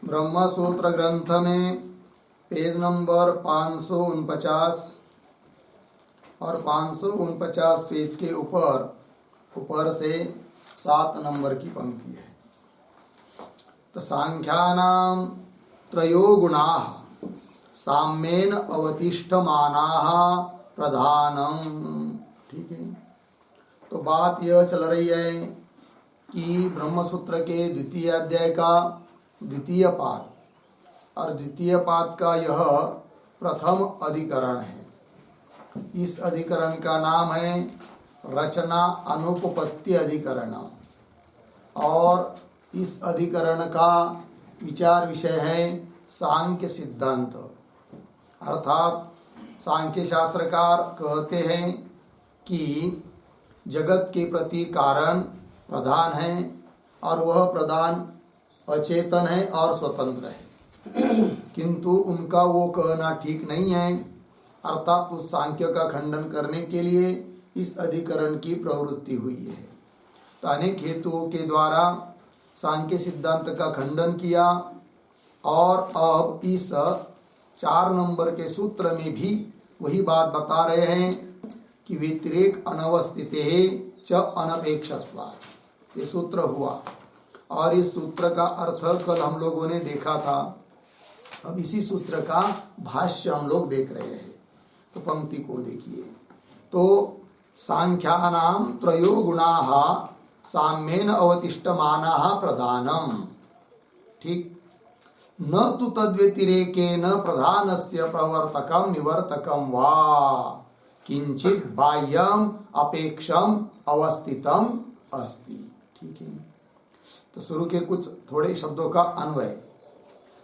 ब्रह्मसूत्र ग्रंथ में page number 549 और 549 पेज के ऊपर से 7 नंबर की पंक्ति है। तो सांख्यानां त्रयो गुणाः साम्येन अवतिष्ठमानाः प्रधानम्। ठीक है, तो बात यह चल रही है कि ब्रह्मसूत्र के द्वितीय अध्याय का द्वितीय पाद और द्वितीय पाद का यह प्रथम अधिकरण है। इस अधिकरण का नाम है रचना अनुपपत्ति अधिकरण और इस अधिकरण का विचार विषय है सांख्य सिद्धांत। अर्थात सांख्य शास्त्रकार कहते हैं कि जगत के प्रति कारण प्रधान है और वह प्रधान अचेतन है और स्वतंत्र है, किंतु उनका वो कहना ठीक नहीं है। अर्थात उस सांख्य का खंडन करने के लिए इस अधिकरण की प्रवृत्ति हुई है। तो अनेक हेतुओं के द्वारा सांख्य सिद्धांत का खंडन किया और अब इस 4 नंबर के सूत्र में भी वही बात बता रहे हैं कि व्यतिरेक अनवस्थिते च अनपेक्षत्वात्। ये सूत्र हुआ और इस सूत्र का अर्थ कल हम लोगों ने देखा था। अब इसी सूत्र का भाष्य हम लोग देख रहे हैं। तो पंक्ति को देखिए। तो सांख्यानां त्रयो गुणाः साम्येन अवतिष्ठमानाः प्रधानम्। ठीक, न तु तद्व्यतिरेकेन प्रधानस्य प्रवर्तकं निवर्तकं वा किंचित बाह्यम अपेक्षम अवस्थितम अस्ति। ठीक है, तो शुरू के कुछ थोड़े शब्दों का अन्वय।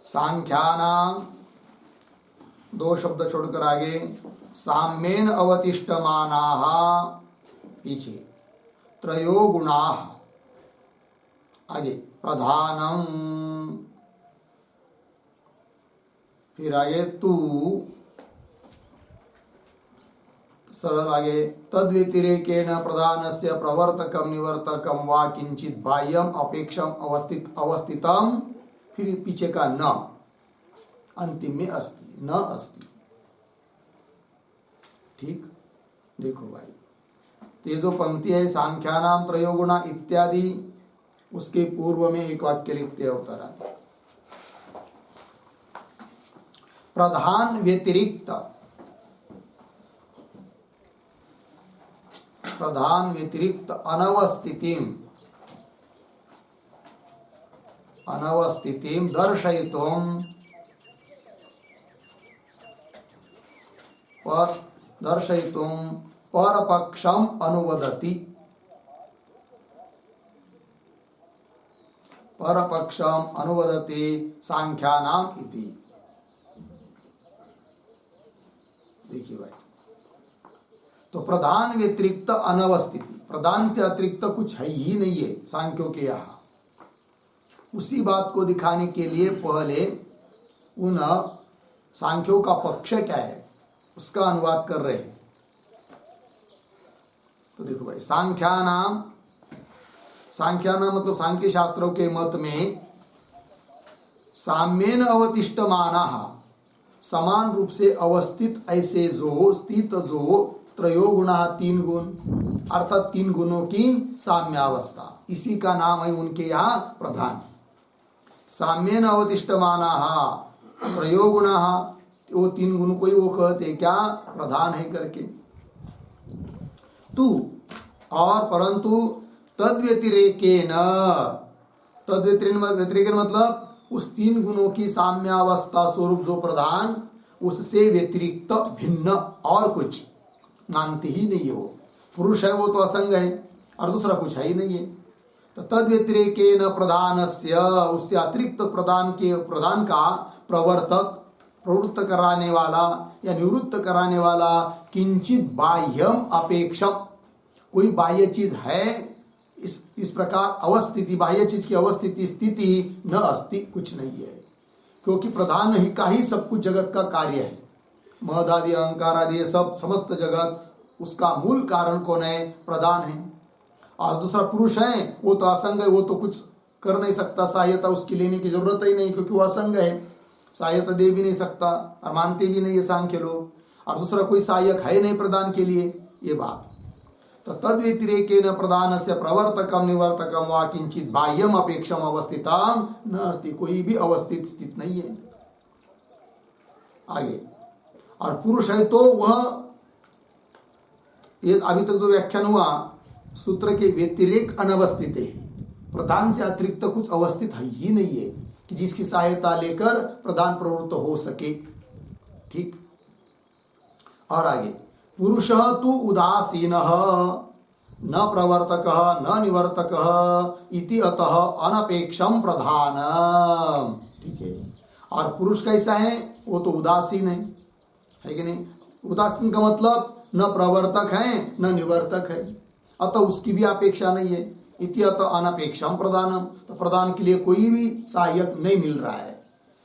सांख्यानां 2 शब्द छोड़कर आगे साम्येन अवतिष्ठमानाः पीछे त्रयो गुणाः आगे प्रधानम, फिर आगे तू सरल आगे तद्व्यतिरेकेन प्रधानस्य प्रवर्तकम निवर्तकम वा किंचित बाह्यम अपेक्षम अवस्थितम, फिर पीछे का न अंतिम में अस्ति न अस्ति। ठीक, देखो भाई, तो ये जो पंक्ति है सांख्यानां त्रयो गुणा इत्यादि, उसके पूर्व में एक वाक्य लिखते हैं अवतरण। प्रधान व्यतिरिक्त अनवस्थितिम दर्शयितुम परपक्षम अनुवदति। सांख्यानाम इति। देखिए भाई, तो प्रधान व्यतिरिक्त अनवस्थिति, प्रधान से अतिरिक्त कुछ है ही नहीं है सांख्यों के यहाँ। उसी बात को दिखाने के लिए पहले उन सांख्यों का पक्ष क्या है उसका अनुवाद कर रहे हैं। तो देखो भाई, सांख्यानाम मतलब सांख्य शास्त्रों के मत में साम्येन अवतिष्ठमानाः, समान रूप से अवस्थित ऐसे जो स्थित जो त्रयो गुणा 3 गुण, अर्थात 3 गुणों की साम्यावस्था, इसी का नाम है उनके यहाँ प्रधान। साम्येन अवतिष्ठमानाः त्रयो गुणाः, वो 3 गुण को ही वो कहते क्या प्रधान है करके। तू और परंतु तद्व्यतिरेकेन, तद्व्यतिरेकेन मतलब उस 3 गुणों की साम्यावस्था स्वरूप जो प्रधान, उससे व्यतिरिक्त भिन्न और कुछ मानते ही नहीं है। वो पुरुष है, वो तो असंग है और दूसरा कुछ है ही नहीं है। तो तद्व्यतिरेकेन प्रधानस्य, उससे अतिरिक्त प्रधान का प्रवर्तक, प्रवृत्त कराने वाला या निवृत्त कराने वाला, किंचित बाह्यम अपेक्षम, कोई बाह्य चीज है इस प्रकार अवस्थिति, बाह्य चीज की अवस्थिति स्थिति न अस्ति, कुछ नहीं है, क्योंकि प्रधान ही का ही सब कुछ जगत का कार्य है। महद आदि अहंकार आदि सब समस्त जगत उसका मूल कारण कौन है? प्रधान है। और दूसरा पुरुष है वो तो असंग है, वो तो कुछ कर नहीं सकता, सहायता उसकी लेने की जरूरत ही नहीं क्योंकि वो असंग है, सहायता दे भी नहीं सकता और मानते भी नहीं ये सांख्य लोग। और दूसरा कोई सहायक है नहीं प्रदान के लिए, ये बात। तो तद व्यतिरेकेन प्रदान से प्रवर्तकम निवर्तकम वा किंचित बाह्यम अपेक्षम अवस्थितम न अस्ति, कोई भी अवस्थित स्थित नहीं है। आगे, और पुरुष है तो वह, ये अभी तक जो व्याख्यान हुआ सूत्र के व्यतिरेक अनवस्थित है, प्रधान से अतिरिक्त कुछ अवस्थित है ही नहीं है कि जिसकी सहायता लेकर प्रधान प्रवृत्त हो सके। ठीक, और आगे, पुरुष तु उदासीन न प्रवर्तक न निवर्तक इति अतः अनपेक्षम प्रधान। ठीक है, और पुरुष कैसा है, वो तो उदासीन है कि नहीं। उदासीन का मतलब न प्रवर्तक है न निवर्तक है, अतः उसकी भी अपेक्षा नहीं है। इति अतः अनपेक्षम प्रदानम, तो प्रदान के लिए कोई भी सहायक नहीं मिल रहा है,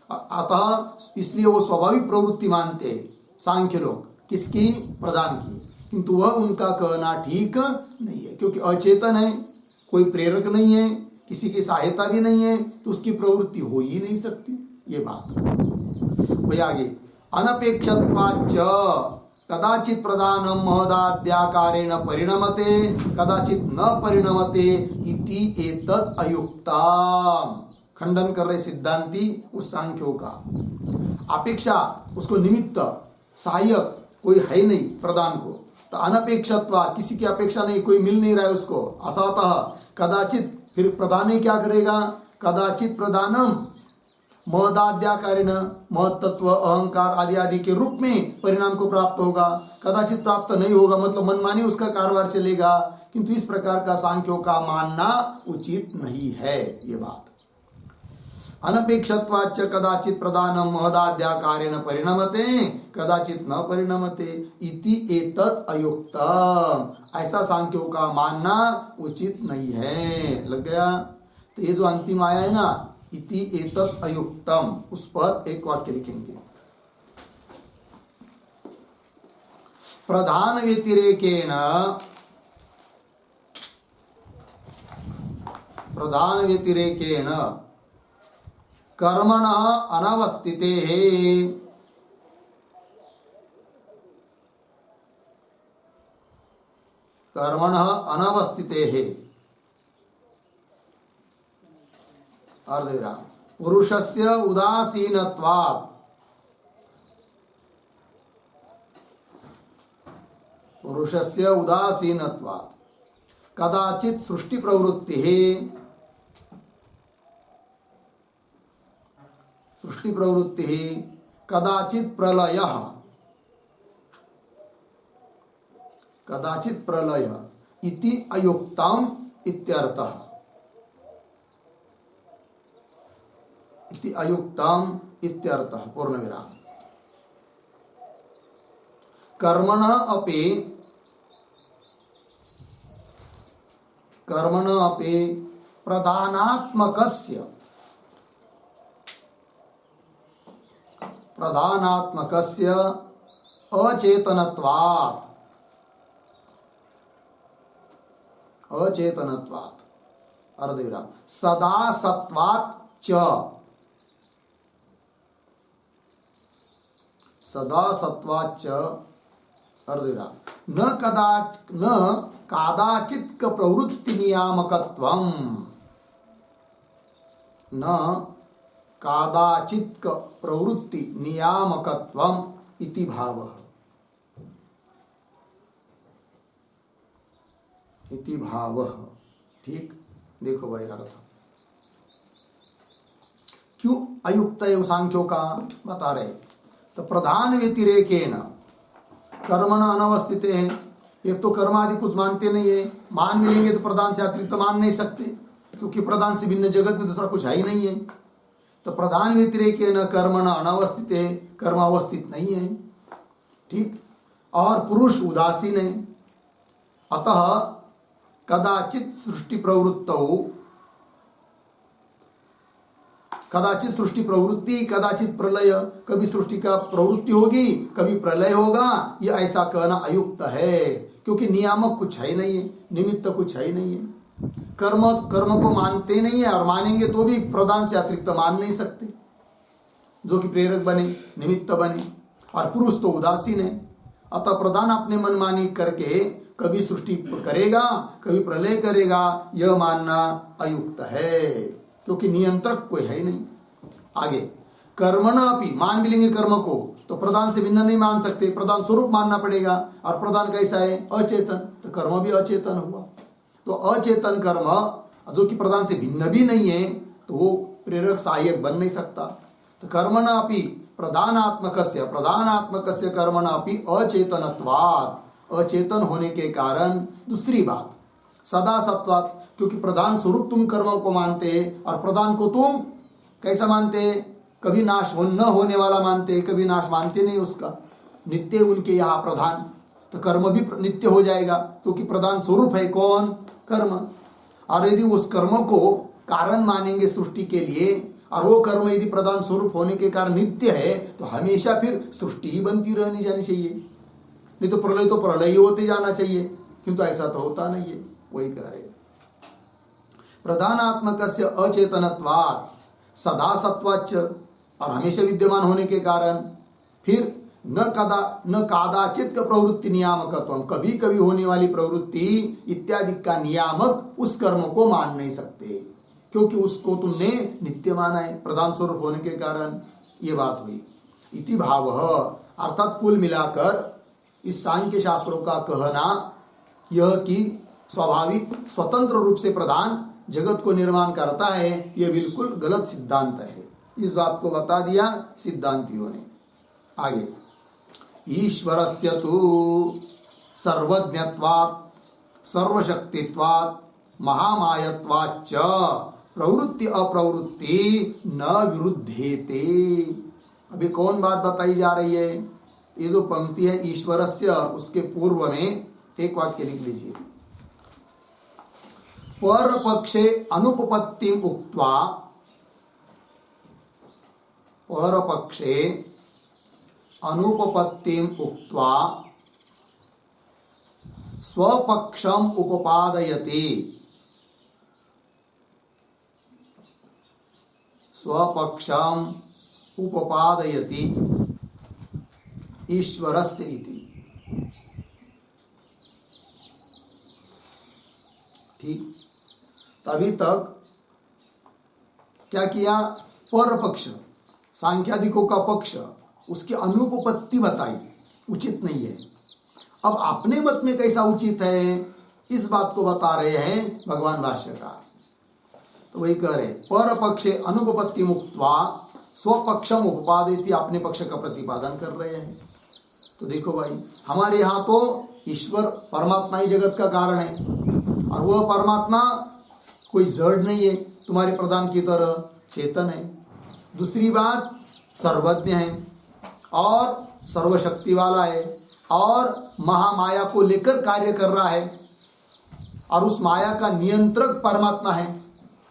अतः इसलिए वो स्वाभाविक प्रवृत्ति मानते हैं सांख्य लोग, किसकी, प्रदान की। किंतु वह उनका कहना ठीक नहीं है क्योंकि अचेतन है, कोई प्रेरक नहीं है, किसी की सहायता भी नहीं है, तो उसकी प्रवृत्ति हो ही नहीं सकती, ये बात। वही आगे, अनपेक्षत्वाच्च कदाचित प्रदानम महदाद्याकारेण परिणमते कदाचित न परिणमते इति एतद अयुक्तम। खंडन कर रहे सिद्धांती उस सांख्यों का। अपेक्षा, उसको निमित्त सहायक कोई है नहीं प्रदान को, तो अनपेक्षत्वा, किसी की अपेक्षा नहीं, कोई मिल नहीं रहा है उसको, असतः कदाचित, फिर प्रदान क्या करेगा, कदाचित प्रदानम महदाद्याकारेण, महत्त्व अहंकार आदि आदि के रूप में परिणाम को प्राप्त होगा, कदाचित प्राप्त नहीं होगा, मतलब मनमानी उसका कारोबार चलेगा। किंतु इस प्रकार का सांख्यों का मानना उचित नहीं है, ये बात। अनपेक्षत्वाच्च कदाचित प्रदानम महदाद्याकारेण परिणमते कदाचित न परिणमते इति एतत् अयुक्तम, ऐसा सांख्यों का मानना उचित नहीं है। लग गया। तो ये जो अंतिम आया है ना, इति एतत् अयुक्तम, उस पर एक वाक्य लिखेंगे। प्रधान व्यतिरेकेण, प्रधान व्यतिरेकेण कर्मणः अनवस्थितेः कर्मणः अनवस्थितेः अर्धविराम पुरुषस्य उदासीनत्वात्, पुरुषस्य उदासीनत्वात् कदाचित सृष्टि प्रवृत्तिः, सृष्टि प्रवृत्तिः कदाचित प्रलयः, कदाचित प्रलय इति अयुक्तम इत्यर्थः, इति अयुक्तम इत्यर्थः पूर्ण विराम। कर्मणः अपि, कर्मणः अपि प्रधानात्मकस्य, प्रधानात्मकस्य अचेतनत्वात्, अचेतनत्वात् अर्धविराम सदा सत्वात् च, सदा सत्वाच्च अर्धविराम न कादाचित् प्रवृत्ति नियामकत्वम, न कादाचित् प्रवृत्ति नियामकत्वम इति भावः, इति भावः। ठीक, देखो भाई अर्थ क्यों अयुक्त है सांख्यों का बता रहे। तो प्रधान व्यतिरेकेन कर्मण अनवस्थित है, एक तो कर्म आदि कुछ मानते नहीं है, मान भी लेंगे तो प्रधान से अतिरिक्त मान नहीं सकते क्योंकि प्रधान से भिन्न जगत में दूसरा कुछ है ही नहीं है। तो प्रधान व्यतिरेकेन कर्मण अनवस्थित है, कर्म अवस्थित नहीं है। ठीक, और पुरुष उदासीन है, अतः कदाचित सृष्टि प्रवृत्तौ, कदाचित सृष्टि प्रवृत्ति कदाचित प्रलय, कभी सृष्टि का प्रवृत्ति होगी कभी प्रलय होगा, ये ऐसा कहना अयुक्त है क्योंकि नियामक कुछ है ही नहीं है, निमित्त कुछ है ही नहीं है। कर्म को मानते नहीं है, और मानेंगे तो भी प्रधान से अतिरिक्त मान नहीं सकते, जो कि प्रेरक बने, निमित्त बने। और पुरुष तो उदासीन है, अतः प्रधान अपने मनमानी करके कभी सृष्टि करेगा, कभी प्रलय करेगा, यह मानना अयुक्त है, क्योंकि नियंत्रक कोई है ही नहीं। आगे कर्मणा अपि, मान भी लेंगे कर्म को तो प्रधान से भिन्न नहीं मान सकते, प्रधान स्वरूप मानना पड़ेगा। और प्रधान कैसा है? अचेतन, तो कर्म भी अचेतन हुआ। तो अचेतन कर्म जो कि प्रधान से भिन्न भी नहीं है, तो वो प्रेरक सहायक बन नहीं सकता। तो कर्मणा अपि प्रधानात्मकस्य कर्मणा अपि अचेतनत्वात्, अचेतन होने के कारण। दूसरी बात सदा सत्वात्, क्योंकि प्रधान स्वरूप तुम कर्म को मानते और प्रधान को तुम कैसा मानते? कभी नाश न होने वाला मानते, कभी नाश मानते नहीं उसका। नित्य उनके यहाँ प्रधान, तो कर्म भी नित्य हो जाएगा, क्योंकि प्रधान स्वरूप है कौन? कर्म। और यदि उस कर्म को कारण मानेंगे सृष्टि के लिए, और वो कर्म यदि प्रधान स्वरूप होने के कारण नित्य है, तो हमेशा फिर सृष्टि ही बनती रहनी जानी चाहिए, नहीं तो प्रलय ही होते जाना चाहिए। किंतु ऐसा तो होता नहीं है। वही कह रहे प्रधानात्मकस्य अचेतनत्वात् सदा सत्वाच्च, और हमेशा विद्यमान होने के कारण फिर न कादाचित प्रवृत्ति नियामकत्व, कभी कभी होने वाली प्रवृत्ति इत्यादि का नियामक उस कर्म को मान नहीं सकते, क्योंकि उसको तुमने नित्य माना है प्रधान स्वरूप होने के कारण। ये बात हुई। इति भाव, अर्थात कुल मिलाकर इस सांख्य शास्त्रों का कहना यह कि स्वाभाविक स्वतंत्र रूप से प्रधान जगत को निर्माण करता है, यह बिल्कुल गलत सिद्धांत है। इस बात को बता दिया सिद्धांतियों ने। आगे ईश्वरस्य तु सर्वज्ञत्वात् सर्वशक्तित्वात् महामायत्वाच्च प्रवृत्ति अप्रवृत्ति न विरुद्धेते। अभी कौन बात बताई जा रही है? ये जो पंक्ति है ईश्वरस्य, उसके पूर्व में एक वाक्य लिख लीजिए। पर पक्षे अनुपपत्तिम उक्त्वा, पर पक्षे अनुपपत्तिम उक्त्वा स्वपक्षम उपपादयति, स्वपक्षम उपपादयति ईश्वरस्य इति। ठीक, तभी तक क्या किया? पर पक्ष, सांख्यादिकों का पक्ष, उसकी अनुपपत्ति बताई, उचित नहीं है। अब अपने मत में कैसा उचित है, इस बात को बता रहे हैं भगवान भाष्यकार। तो वही कह रहे पर पक्षे अनुपपत्ति मुक्त्वा स्वपक्षम उपपादित, अपने पक्ष का प्रतिपादन कर रहे हैं। तो देखो भाई, हमारे यहाँ तो ईश्वर परमात्मा ही जगत का कारण है, और वह परमात्मा कोई जड़ नहीं है, तुम्हारे प्रधान की तरह चेतन है। दूसरी बात, सर्वज्ञ है और सर्वशक्ति वाला है, और महामाया को लेकर कार्य कर रहा है, और उस माया का नियंत्रक परमात्मा है।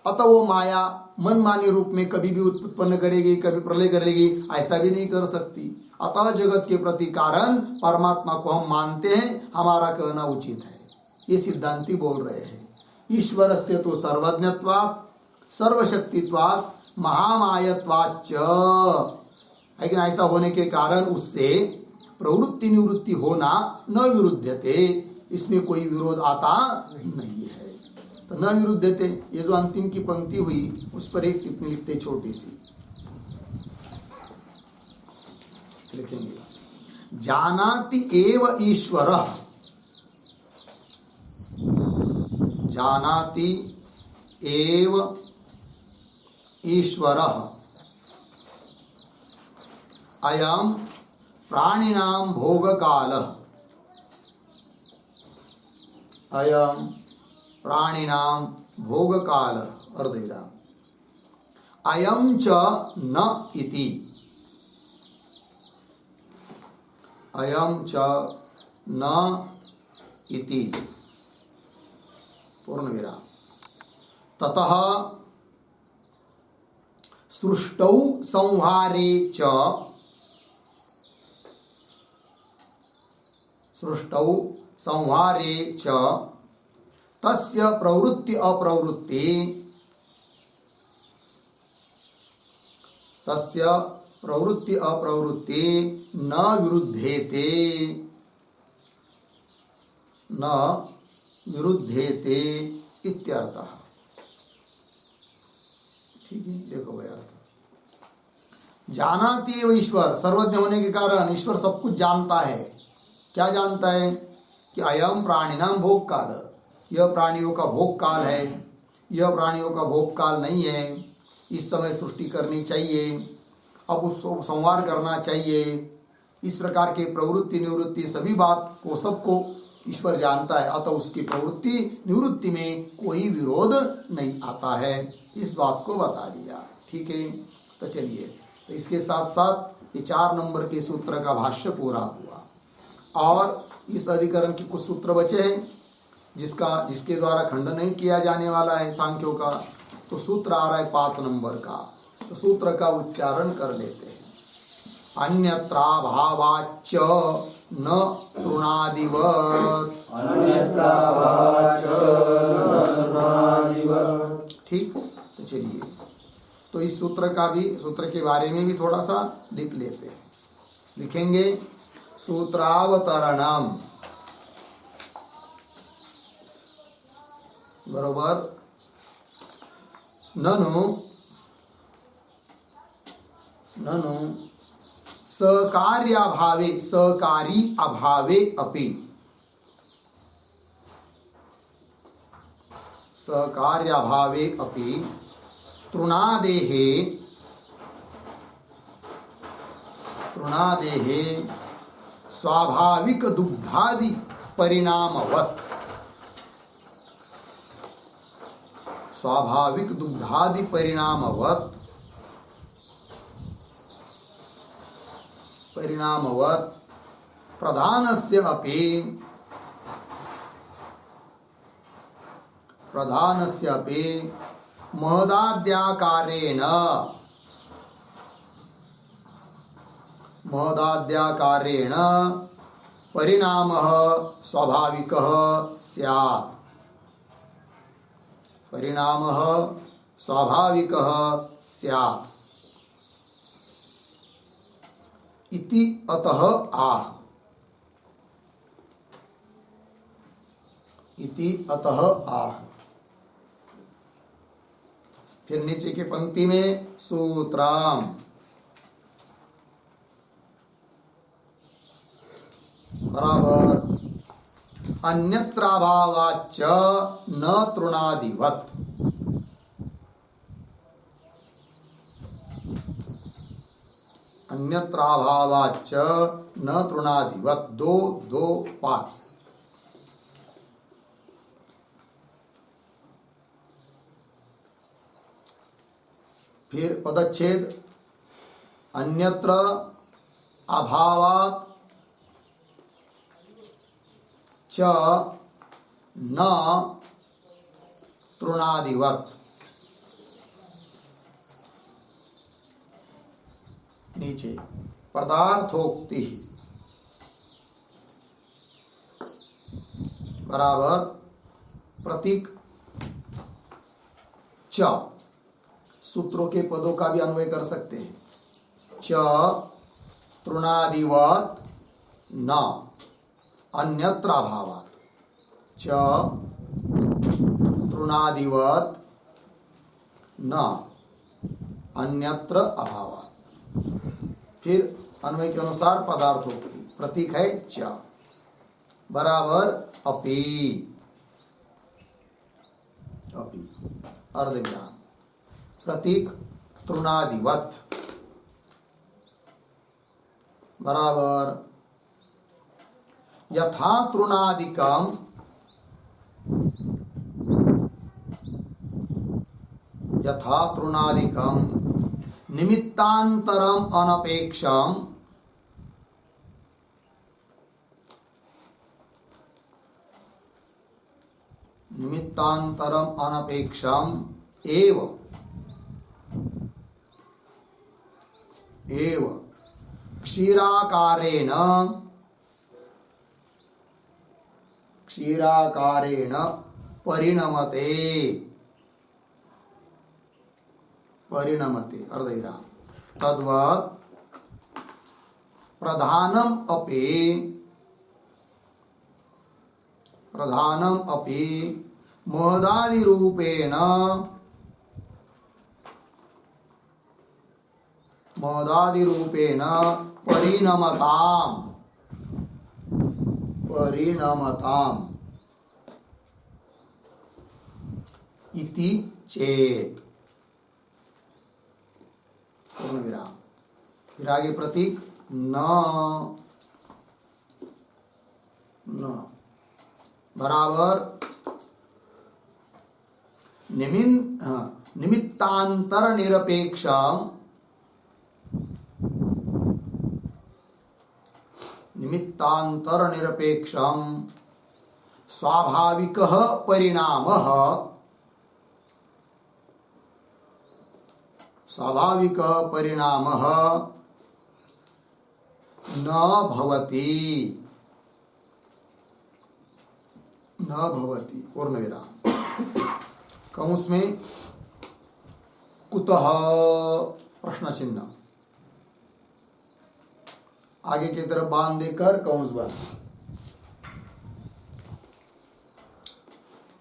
अतः वो माया मनमाने रूप में कभी भी उत्पन्न करेगी, कभी प्रलय करेगी, ऐसा भी नहीं कर सकती। अतः जगत के प्रति कारण परमात्मा को हम मानते हैं, हमारा कहना उचित है। ये सिद्धांती बोल रहे हैं। ईश्वरस्य तो सर्वज्ञत्वात् सर्वशक्तित्वात् महामायत्वाच्च, लेकिन ऐसा होने के कारण उससे प्रवृत्ति निवृत्ति होना न विरुद्धते, इसमें कोई विरोध आता नहीं है। तो न विरुद्धते, ये जो अंतिम की पंक्ति हुई उस पर एक टिप्पणी लिखते छोटी सी लिखेंगे। जानाति एव ईश्वरः, जानाति एव ईश्वरः अयं प्राणिनां भोगकालः, अयं प्राणिनां भोगकालः अर्धेरा, अयं च न इति, अयं च न इति पूर्णविराम। ततः सृष्टौ संहारे च, सृष्टौ संहारे च तस्य प्रवृत्ति अप्रवृत्ति न विरुद्धेते इत्यर्थः। ठीक है, देखो भाई अर्थ। जानाति एव ईश्वर, सर्वज्ञ होने के कारण ईश्वर सब कुछ जानता है। क्या जानता है? कि अयम प्राणिनाम भोग काल, यह प्राणियों का भोग काल है, यह प्राणियों का भोग काल नहीं है, इस समय सृष्टि करनी चाहिए, अब उसको संहार करना चाहिए। इस प्रकार के प्रवृत्ति निवृत्ति सभी बात को सबको ईश्वर जानता है, अतः उसकी प्रवृत्ति निवृत्ति में कोई विरोध नहीं आता है। इस बात को बता दिया। ठीक है, तो चलिए, तो इसके साथ साथ ये 4 नंबर के सूत्र का भाष्य पूरा हुआ और इस अधिकरण के कुछ सूत्र बचे हैं जिसके द्वारा खंडन नहीं किया जाने वाला है सांख्यों का। तो सूत्र आ रहा है 5 नंबर का, तो सूत्र का उच्चारण कर लेते हैं। अन्यत्राभावाच्च न तृणादिवत्। ठीक, तो चलिए, तो इस सूत्र के बारे में भी थोड़ा सा लिख लेते हैं। लिखेंगे सूत्रावतरणम, बरोबर। ननु सहकारी अभावे अपि तृणादेहे स्वाभाविक दुग्धादि परिणामवत् प्रधानस्य अपि महदाद्याकारेण परिणामः स्वाभाविकः स्यात् इति अतः आह। फिर नीचे की पंक्ति में सूत्रम, बराबर। अन्यत्राभावाच्च न तृणादिवत्। अन्यत्राभावाच्च न तृणादिवत् 2-2-5। फिर पदच्छेद अन्यत्र अभावात् च न तृणादिवत्। नीचे पदार्थोक्ति, बराबर। प्रतीक च, सूत्रों के पदों का भी अन्वय कर सकते हैं। च तृणादिवत् न अन्यत्र अभावात्, च तृणादिवत् न अन्यत्र अभावात्। फिर अन्वय के अनुसार पदार्थोक्ति, प्रतीक है च, बराबर अपि अर्धज्ञान, प्रतीक तृणादिवत्, बराबर यथा तृणादिकम निमित्तांतरम अनपेक्षम एव क्षीराकारेण क्षीराकारेण परिणमते परिणमते अर्धविराम तद्वत् प्रधानम अपि महदादि रूपेण परिणमताम इति चेत पूर्ण विराम। फिर आगे प्रतीक न बराबर निमित्तांतर निरपेक्षम स्वाभाविकः परिणामः न भवति पूर्ण विराम। कंस में कुतः प्रश्न चिन्ह आगे की तरफ बांध देकर कंस बंद।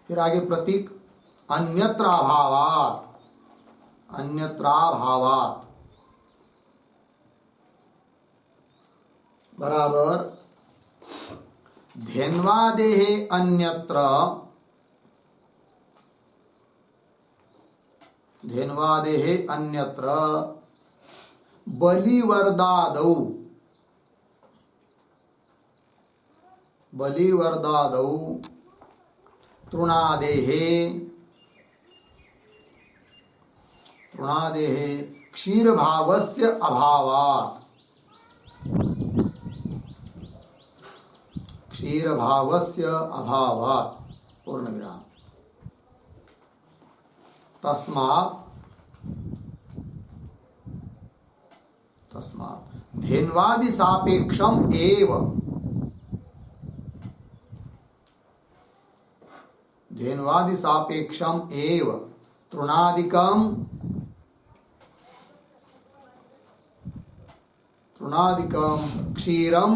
फिर आगे प्रतीक अन्यत्राभावात् बराबर धेन्वादेः अन्यत्र बलिवर्दादौ तृणादेः क्षीरभावस्य अभावात् पूर्ण विराम। तस्मात् धेन्वादि सापेक्षम एव तृणादिकम क्षीरम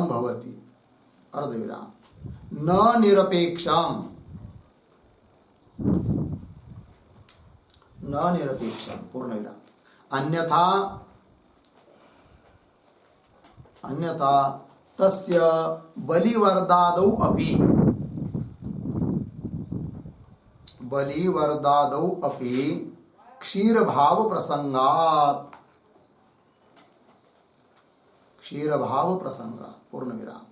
भवति अर्धविराम। न निरपेक्षम पूर्ण विराम। अन्यथा तस्य बलिवर्दादौ अपि क्षीरभाव प्रसंगात् पूर्ण विराम।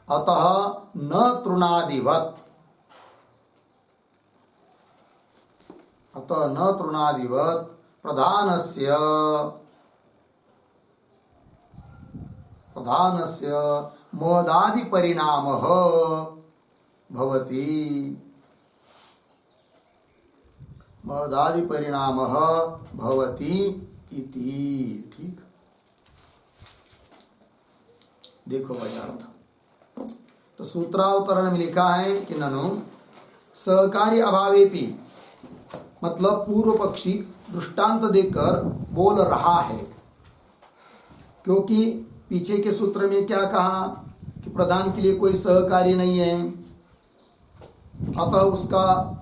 अतः न तृणादिवत् प्रधानस्य मोदादि परिणामः भवति इति। ठीक, देखो भाई अर्थ। तो सूत्रावतरण में लिखा है कि ननु सहकारी अभावेपि, मतलब पूर्व पक्षी दृष्टांत देकर बोल रहा है, क्योंकि पीछे के सूत्र में क्या कहा कि प्रधान के लिए कोई सहकारी नहीं है, अतः उसका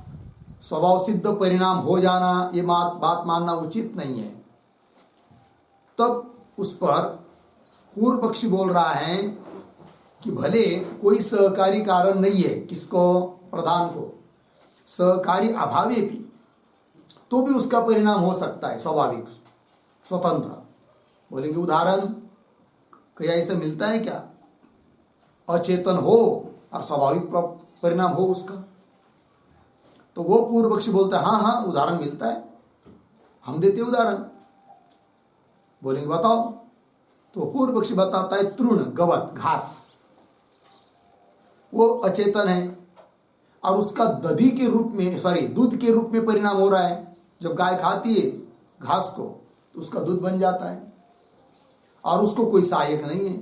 स्वभाव सिद्ध परिणाम हो जाना ये बात मानना उचित नहीं है। तब उस पर पूर्व पक्षी बोल रहा है कि भले कोई सहकारी कारण नहीं है, किसको? प्रधान को। सहकारी अभावे भी तो भी उसका परिणाम हो सकता है स्वाभाविक स्वतंत्र। बोलेंगे उदाहरण, क्या ऐसा मिलता है क्या? अचेतन हो और स्वाभाविक परिणाम हो उसका। तो वो पूर्व पक्षी बोलता है हाँ उदाहरण मिलता है, हम देते उदाहरण। बोलेंगे बताओ, तो पूर्व पक्षी बताता है तृण, गवत, घास, वो अचेतन है और उसका दधी के रूप में दूध के रूप में परिणाम हो रहा है। जब गाय खाती है घास को तो उसका दूध बन जाता है। और उसको कोई सहायक नहीं है,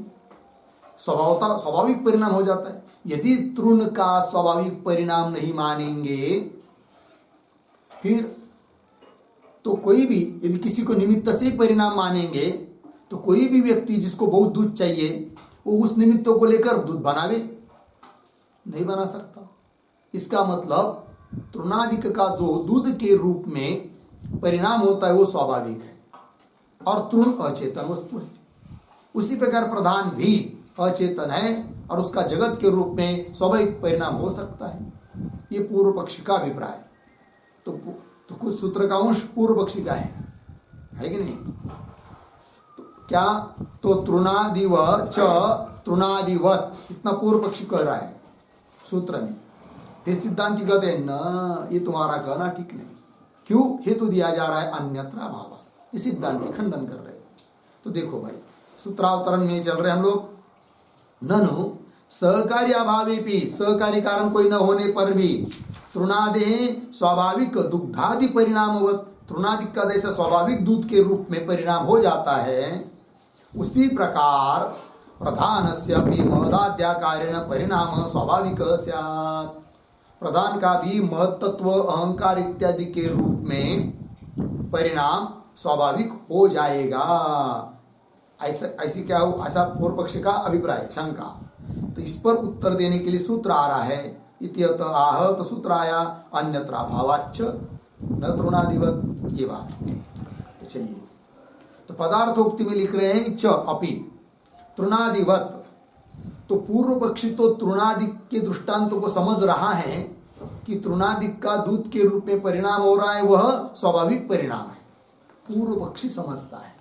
स्वाभाविक परिणाम हो जाता है। यदि तृण का स्वाभाविक परिणाम नहीं मानेंगे फिर तो कोई भी, यदि किसी को निमित्त से परिणाम मानेंगे तो कोई भी व्यक्ति जिसको बहुत दूध चाहिए वो उस निमित्तों को लेकर दूध बनावे, नहीं बना सकता। इसका मतलब तृणादिक का जो दूध के रूप में परिणाम होता है वो स्वाभाविक है और तृण अचेतन वस्तु है। उसी प्रकार प्रधान भी अचेतन है और उसका जगत के रूप में स्वाभाविक परिणाम हो सकता है। ये पूर्व पक्षी का अभिप्राय। तो कुछ सूत्र का अंश पूर्व पक्षी का है कि नहीं? तो क्या तो तृणादिव च तृणादिवत, इतना पूर्व पक्षी कह रहा है सूत्र में। फिर सिद्धांति कहते हैं न, ये तुम्हारा कहना ठीक नहीं। क्यों? हेतु दिया जा रहा है अन्यत्र अभाव। ये सिद्धांति खंडन कर रहे हैं। तो देखो भाई, सूत्रावतरण में चल रहे हम लोग। ननु सहकारी अभावे भी, सहकारी कारण कोई न होने पर भी तृणादे स्वाभाविक दुग्धादि परिणामवत, तृणादिक का जैसा स्वाभाविक दूध के रूप में परिणाम हो जाता है उसी प्रकार प्रधानस्य अपि महदाद्याकारेण परिणाम स्वाभाविक स्यात्। प्रधान का भी महत्त्व अहंकार इत्यादि के रूप में परिणाम स्वाभाविक हो जाएगा। ऐसी क्या हो, ऐसा पूर्व पक्ष का अभिप्राय, शंका। तो इस पर उत्तर देने के लिए सूत्र आ रहा है इत्यत आह, तो सूत्र आया अन्यत्र भावाच्च न तृणादिवत, ये बात। तो चलिए, तो पदार्थोक्ति में लिख रहे हैं च अपि तृणादिवत। तो पूर्व पक्षी तो तृणादिक के दृष्टांतों को समझ रहा है कि तृणादिक का दूध के रूप में परिणाम हो रहा है, वह स्वाभाविक परिणाम है, पूर्व पक्षी समझता है।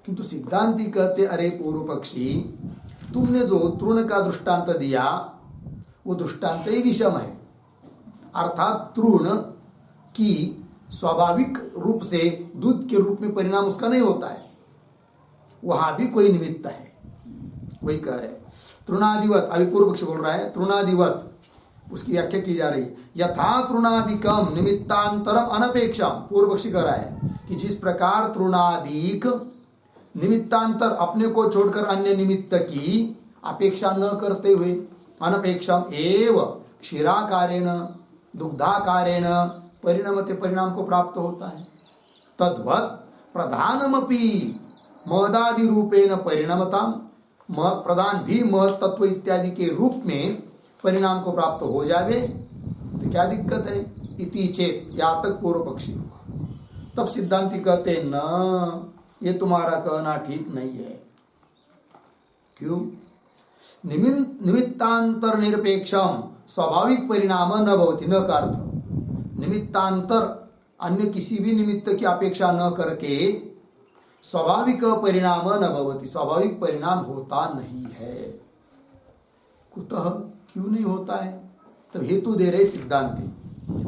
किंतु सिद्धांति कहते, अरे पूर्व पक्षी, तुमने जो तृण का दृष्टांत दिया वो दृष्टांत ही विषम है। अर्थात तृण की स्वाभाविक रूप से दूध के रूप में परिणाम उसका नहीं होता है, वहां भी कोई निमित्त है। वही कह रहे तृणादिवत, अभी पूर्व पक्ष बोल रहा है तृणादिवत, उसकी व्याख्या की जा रही है। यथा तृणादिकम निमित्तांतरम अनपेक्षम, पूर्व पक्षी कह रहा है कि जिस प्रकार तृणादिक निमित्तांतर, अपने को छोड़कर अन्य निमित्त की अपेक्षा न करते हुए, अनपेक्षम एव क्षीराकारेण दुग्धाकारेण परिणमते, परिणाम को प्राप्त होता है। तद्वत् प्रधानमपि महदादि रूपेण परिणमताम, प्रधान भी महत्त्व इत्यादि के रूप में परिणाम को प्राप्त हो जावे, तो क्या दिक्कत है? इति चेत, या तक पूर्व पक्षी हुआ। तब सिद्धांति कहते न, ये तुम्हारा कहना ठीक नहीं है। क्यों? निमित्तांतर निरपेक्षम स्वाभाविक परिणाम न भवति, न का अर्थ निमित्तांतर, अन्य किसी भी निमित्त की अपेक्षा न करके स्वाभाविक परिणाम न भवति, स्वाभाविक परिणाम होता नहीं है। कुतः, क्यों नहीं होता है? तब हेतु दे रहे सिद्धांति,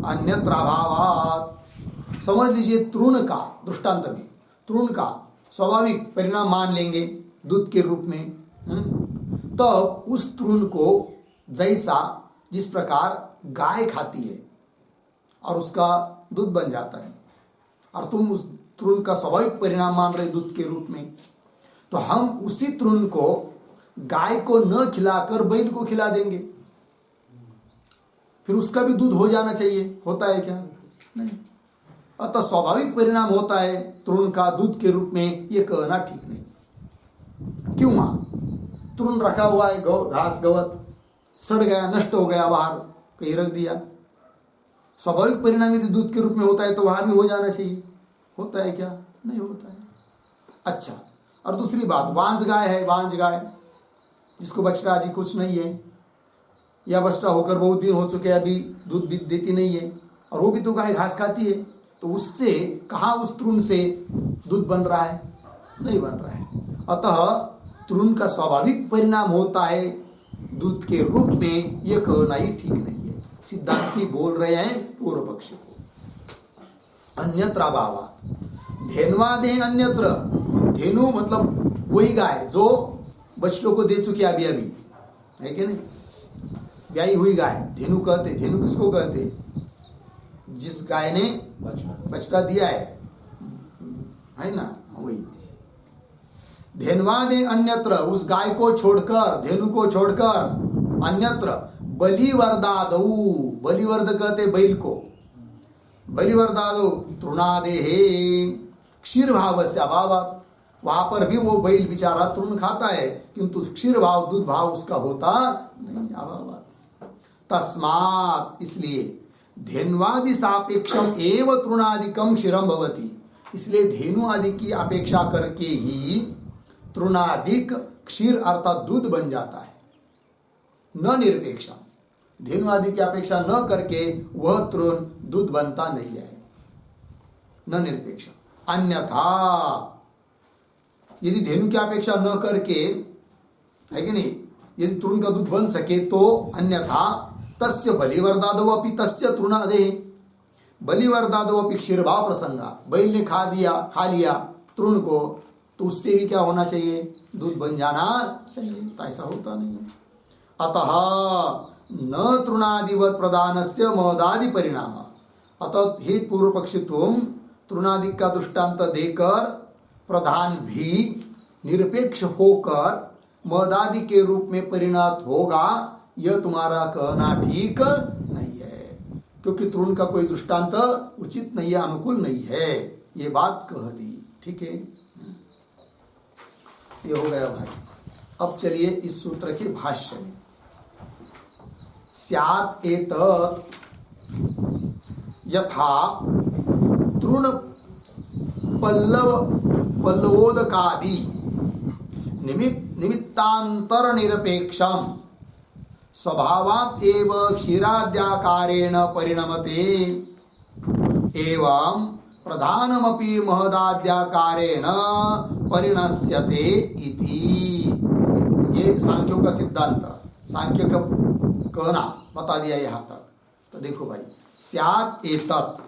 अन्यत्र अभावात्। समझ लीजिए, तृण का दृष्टांत में तृण का स्वाभाविक परिणाम मान लेंगे दूध के रूप में, तब उस तृण को जैसा, जिस प्रकार गाय खाती है और उसका दूध बन जाता है, और तुम उस तृण का स्वाभाविक परिणाम मान रहे दूध के रूप में, तो हम उसी तृण को गाय को न खिलाकर बैल को खिला देंगे, फिर उसका भी दूध हो जाना चाहिए। होता है क्या? नहीं। अतः स्वाभाविक परिणाम होता है तृण का दूध के रूप में, ये कहना ठीक नहीं। क्यों? तृण रखा हुआ है, घास गवत सड़ गया, नष्ट हो गया, बाहर कहीं रख दिया, स्वाभाविक परिणाम यदि दूध के रूप में होता है तो वहां भी हो जाना चाहिए। होता है क्या? नहीं होता है। अच्छा, और दूसरी बात, वांझ गाय है, वांझ गाय जिसको बछड़ा आदि कुछ नहीं है, या बछड़ा होकर बहुत दिन हो चुके हैं, अभी दूध भी देती नहीं है, और वो भी तो गाय घास खाती है, तो उससे कहाँ उस तृण से दूध बन रहा है? नहीं बन रहा है। अतः तृण का स्वाभाविक परिणाम होता है दूध के रूप में, यह कहना ही ठीक नहीं है। सिद्धांति बोल रहे हैं पूर्व पक्षी को। अन्यत्र अभावात्, धेन्वादे अन्यत्र, धेनु मतलब वही गाय जो बछड़ों को दे चुकी अभी अभी, है कि नहीं? ब्याई हुई गाय धेनु कहते। धेनु किसको कहते? जिस गाय ने बछड़ा दिया है ना, वही। धेन्वादे अन्यत्र, उस गाय को छोड़कर, धेनु को छोड़कर अन्यत्र बलिवर्दादौ, बलिवर्द कहते बैल को, बलिवर्दादौ तृणादे क्षीर भाव से अभाव, वहां पर भी वो बैल बेचारा तृण खाता है किंतु क्षीर भाव दूध भाव उसका होता नहीं, अभाव। तस्मात्, इसलिए धेन्वादि सापेक्षम एव तृणादिकम क्षीरम भवति, इसलिए धेनु आदि की अपेक्षा करके ही तृणादिक क्षीर अर्थात दूध बन जाता है, न निरपेक्षम। धेनु आदि की अपेक्षा न करके वह तृण दूध बनता नहीं है, न निरपेक्षम। अन्यथा यदि धेनु की अपेक्षा न करके, है कि नहीं, यदि तृण का दूध बन सके तो अन्यथा तस्य बलिवर्दादो अपि तस्य तृणादे, बलिवर्दादो अपि क्षीरभाव प्रसंगा, बैल ने खा लिया तृण को, तो उससे भी क्या होना चाहिए, दूध बन जाना चाहिए, तो ऐसा होता नहीं है। अतः न तृणादिवत प्रदानस्य महदादि परिणाम, अतः हे पूर्व पक्षी तुम तृणादि का दृष्टांत देकर प्रधान भी निरपेक्ष होकर महदादि के रूप में परिणत होगा, यह तुम्हारा कहना ठीक नहीं है, क्योंकि तृण का कोई दृष्टांत उचित नहीं है, अनुकूल नहीं है, ये बात कह दी। ठीक है, ये हो गया भाई। अब चलिए इस सूत्र के भाष्य में, स्यात् एतत् यथा तृण पल्लवोदकादि निमित्तांतर निरपेक्षम स्वभावात् एव क्षीराद्याकारेण परिणमते एवं प्रधानमपि महदाद्याकारेण परिणस्यते इति। ये सांख्यों का सिद्धांत, सांख्य का कहना बता दिया यहाँ तक। तो देखो भाई, स्यात् एतत्,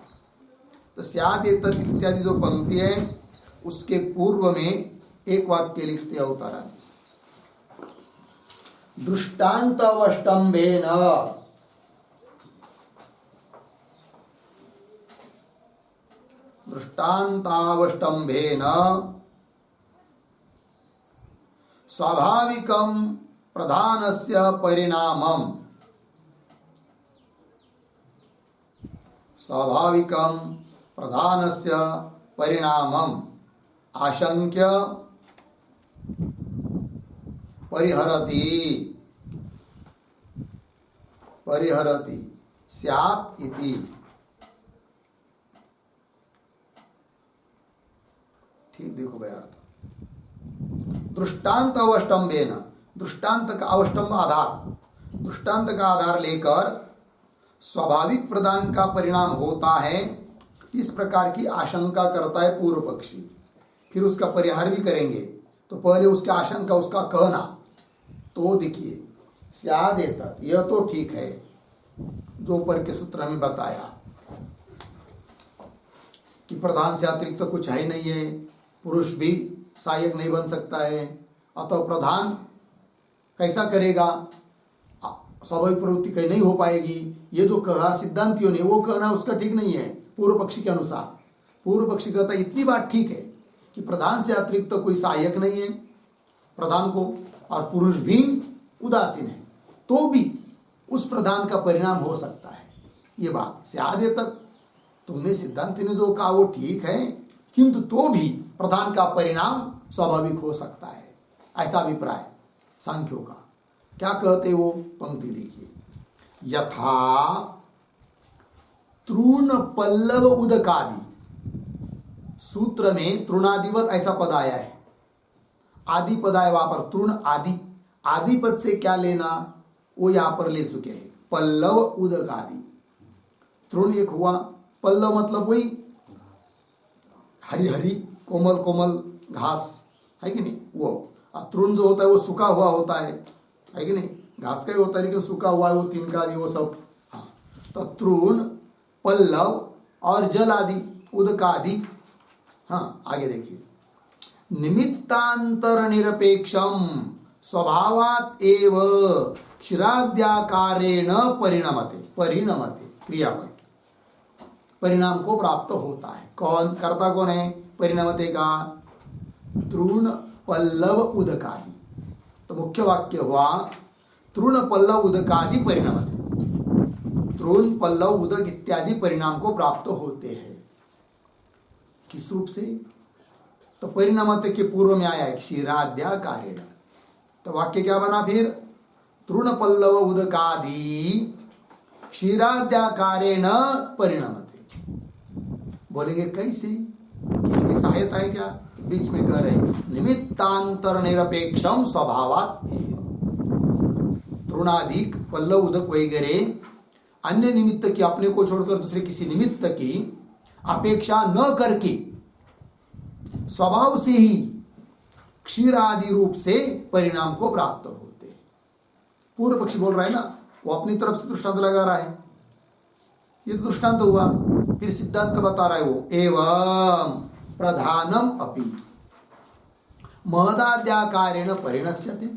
तो स्यात् एतत् इत्यादि जो पंक्ति है उसके पूर्व में एक वाक्य लिखते अवतारण, दृष्टान्तवष्टम्भेन, दृष्टान्तावष्टम्भेन स्वाभाविकं प्रधानस्य परिणामं, स्वाभाविकं प्रधानस्य परिणामं आशंक्य परिहरति स्यात् इति। ठीक, देखो भाई अर्थ, दृष्टांत अवष्टम्भेन, दृष्टांत का अवष्टम्भ आधार, दृष्टांत का आधार लेकर स्वाभाविक प्रदान का परिणाम होता है, इस प्रकार की आशंका करता है पूर्व पक्षी। फिर उसका परिहार भी करेंगे, तो पहले उसकी आशंका, उसका कहना, तो देखिए स्यात् एतत्, यह तो ठीक है जो ऊपर के सूत्र में बताया कि प्रधान से अतिरिक्त तो कुछ है ही नहीं है, पुरुष भी सहायक नहीं बन सकता है, अतः प्रधान कैसा करेगा, स्वाभाविक प्रवृत्ति कहीं नहीं हो पाएगी। ये जो कहा सिद्धांतियों ने, वो कहना उसका ठीक नहीं है पूर्व पक्षी के अनुसार। पूर्व पक्षी कहता है इतनी बात ठीक है कि प्रधान से अतिरिक्त तो कोई सहायक नहीं है प्रधान को, और पुरुष भी उदासीन है, तो भी उस प्रधान का परिणाम हो सकता है। ये बात स्यात् एतत्, तुमने सिद्धांति ने जो कहा वो ठीक है, किंतु तो भी प्रधान का परिणाम स्वाभाविक हो सकता है, ऐसा अभिप्राय सांख्यों का। क्या कहते वो पंक्ति देखिए, यथा तृण पल्लव उदकादि, सूत्र में तृणादिवत ऐसा पद आया है, आदि पद आया वहां पर, तृण आदि, आदि पद से क्या लेना वो यहां पर ले चुके हैं, पल्लव उदकादि। तृण एक हुआ, पल्लव मतलब वही हरी हरी कोमल कोमल घास है कि नहीं, वो। और तृण जो होता है वो सूखा हुआ होता है कि नहीं, घास का ही होता है लेकिन सूखा हुआ है, वो तिनका आदि वो सब। हाँ, तो तृण, पल्लव और जल आदि, उदकादि। हाँ, आगे देखिए, निमित्तांतर निरपेक्षम स्वभावात् एव क्षीराद्याकारेण परिणमते, परिणमते क्रियापद, परिणाम को प्राप्त होता है। कौन, कर्ता कौन है परिणमते का, तृण पल्लव उदकादि। तो मुख्य वाक्य हुआ तृण पल्लव उदकादि परिणमते, तृण पल्लव उदक इत्यादि परिणाम को प्राप्त होते हैं। किस रूप से? तो परिणमते के पूर्व में आया है क्षीराद्याकारेण। तो वाक्य क्या बना फिर? तृण पल्लव उदकादि क्षीराद्याकारेण परिणमते। बोलेंगे कैसे? किसी की सहायता है क्या? बीच में कह रहे निमित्तांतर निरपेक्षम स्वभावात एव। तृणादिक पल्लव उदक वगैरह अन्य निमित्त की, अपने को छोड़कर दूसरे किसी निमित्त की अपेक्षा न करके स्वभाव से ही क्षीर आदि रूप से परिणाम को प्राप्त होते हैं। पूर्व पक्षी बोल रहा है ना, वो अपनी तरफ से दृष्टांत लगा रहा है। ये तो दृष्टांत हुआ, फिर सिद्धांत बता रहा है वो एवं प्रधानम अपि महदाद्याकारेण परिणश्यते।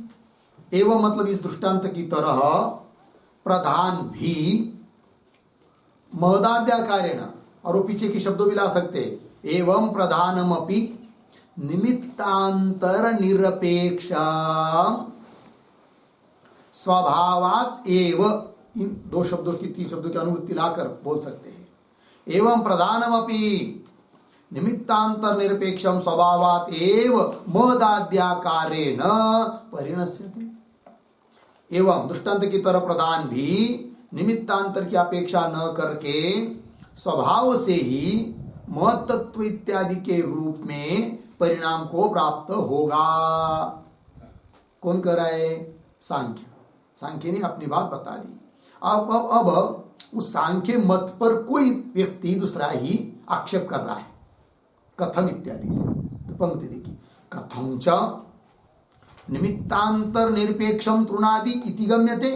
एवं मतलब इस दृष्टांत की तरह प्रधान भी महदाद्याकारेण, और वो पीछे के शब्दों भी ला सकते हैं। एवं प्रधानम अपि निमित्तांतर निरपेक्ष स्वभावात एव, इन दो शब्दों की, तीन शब्दों की अनुवृत्ति लाकर बोल सकते हैं। एवं प्रधानमपि निमित्तांतर निरपेक्षम स्वभावात एव महदाद्याकारेण परिणश्यते। एवं दृष्टांत की तरह प्रधान भी निमित्तांतर की अपेक्षा न करके स्वभाव से ही महत्त्व इत्यादि के रूप में परिणाम को प्राप्त होगा। कौन कह रहा है? सांख्य। सांख्य ने अपनी बात बता दी। अब उस सांख्य मत पर कोई व्यक्ति दूसरा ही आक्षेप कर रहा है, कथम इत्यादि से। तो पंक्ति देखिए, कथम च निमित्तांतर निरपेक्षम तृणादि इति गम्यते।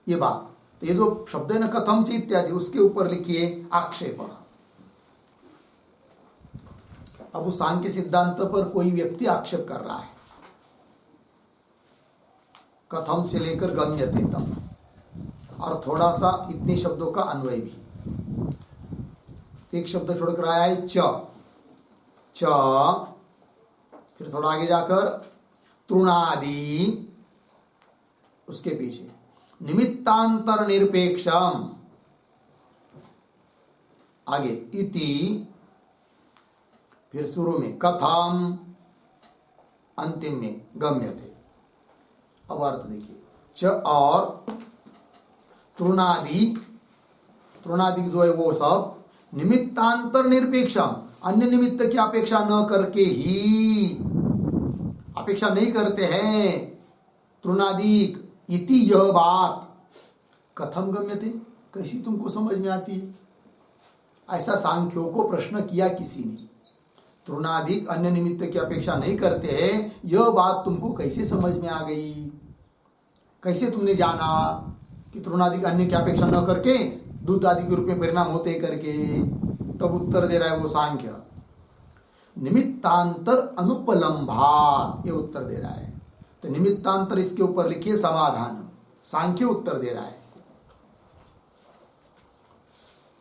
ये बात, तो ये जो शब्द है ना कथम च इत्यादि, उसके ऊपर लिखिए आक्षेप। अब उस सांख्य सिद्धांत पर कोई व्यक्ति आक्षेप कर रहा है, कथम से लेकर गम्यते तक, और थोड़ा सा इतने शब्दों का अन्वय भी। एक शब्द छोड़कर आया है च, फिर थोड़ा आगे जाकर तृणादि, उसके पीछे निमित्तांतर निरपेक्षम, आगे इति, फिर शुरू में कथम, अंतिम में गम्यते। अब अर्थ देखिए, च और तृणादि, तृणादि जो है वो सब निमित्तांतर निरपेक्षम, अन्य निमित्त की अपेक्षा न करके ही, अपेक्षा नहीं करते हैं तृणादिक इति, यह बात कथम गम्यते, कैसी तुमको समझ में आती है? ऐसा सांख्यों को प्रश्न किया किसी ने, तृणादिक अन्य निमित्त की अपेक्षा नहीं करते हैं, यह बात तुमको कैसे समझ में आ गई? कैसे तुमने जाना कि तृणादिक अन्य की अपेक्षा न करके दूध आदि के रूप में परिणाम होते करके? तब उत्तर दे रहा है वो सांख्य, निमित्तांतर अनुपलम्भात, ये उत्तर दे रहा है। तो निमित्तांतर इसके ऊपर लिखिए समाधान, सांख्य उत्तर दे रहा है।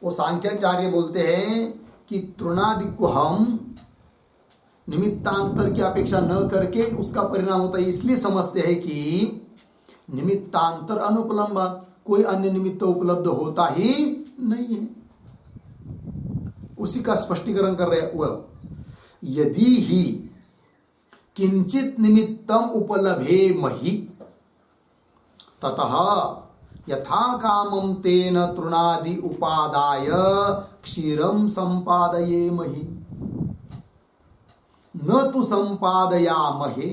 वो सांख्याचार्य बोलते हैं कि तृणादि को हम निमित्तांतर की अपेक्षा न करके उसका परिणाम होता है, इसलिए समझते हैं कि निमित्तांतर अनुपलम्बात, कोई अन्य निमित्त उपलब्ध होता ही नहीं है। उसी का स्पष्टीकरण कर रहे वह, यदि ही किंचित निमित्तम उपलभे महि ततः यथा कामं तेन तृणादि उपादाय क्षीरं संपादये महि न तु संपादयामहे।